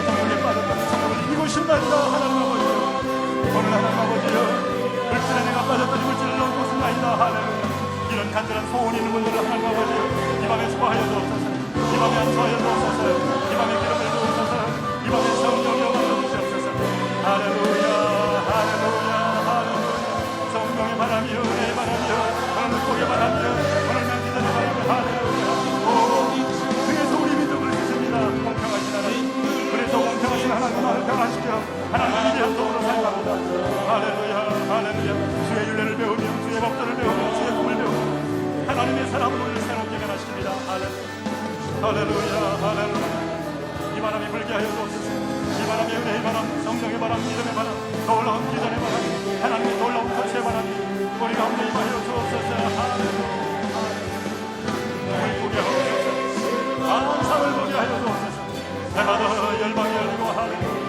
성령에 빠졌던 성령을 이기고 싶나이다. 하나님 아버지여, 오늘 하나님 아버지여, 물질에 내가 빠졌더니 물질을 넣고 싶나이다. 할렐루야. 이런 간절한 소원이 있는 분들을 하나님 아버지여, 이 밤에 수고하여 주옵소서. 이 밤에 안수하여 주옵소서. 이 밤에 기름을 부으소서. 이 밤에 성령이여 만져주시옵소서. 할렐루야. 할렐루야. 할렐루야. 성령의 바람이여, 은혜의 바람이여, 오늘 복의 바람이여, 오늘 명기전의 바람이여. 할렐루야. 오, 그래서 우리 믿음을 주십니다. 공평하신 하나님, 그래서 공평하신 하나님 나를 변화시켜 하나님의 위대한 도구로 사용합니다. 할렐루야. 할렐루야. 주의 윤례를 배우며 주의 법도를 배우며 주의 꿈을 배우며 하나님의 사람을 오늘 새롭게 변화시킵니다. 할렐루야. 할렐루야. 할렐루야. 이 바람이 불게 하여 주옵소서. 이 바람이 은혜의 바람, 성령의 바람, 믿음의 바람, 놀라운 기전의 바람, 하나님의 놀라운 터치의 바람이 우리 가운데 임하여 주옵소서. 할렐루야. 꿈을 꾸게 하여 주옵소서. 환상을 보게 하여 주옵소서. 해마다 열방이 열리고. 할렐루야.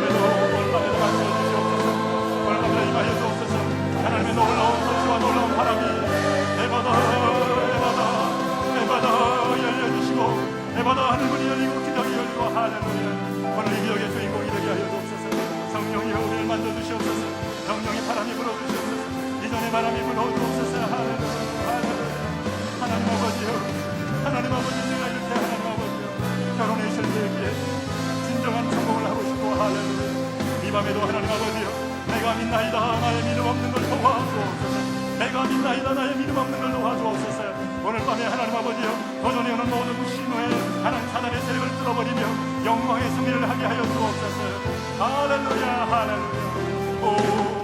밤에도 만져 주시옵소서. 오늘 밤에 임하여 주옵소서. 하나님의 놀라운 소식과 놀라운 바람이 내바다 열려주시고 내바다 하늘문이 열리고 기적이 열리고 할렐루야. 오늘 이 기적의 주인공이 되게 하여 주옵소서. 성령이 우리를 만져주시옵소서. 성령의 바람이 불어주시옵소서. 이전의 바람이 불어주옵소서. 할렐루야. 하나님 아버지요, 하나님 아버지, 내가 이렇게 하나님 아버지요 결혼에 있을 때에 진정한 성공을 하고 싶고 할렐루야. 이 밤에도 하나님 아버지요 내가 믿나이다 나의 믿음 없는 걸 도와주옵소서. 내가 믿나이다 나의 믿음 없는 걸 도와주옵소서. 오늘 밤에 하나님 아버지요 도전이 오는 모든 신호에 하나님 사단의 세력을 뚫어버리며 영광의 승리를 하게 하여 주옵소서. 할렐루야 할렐루야. 오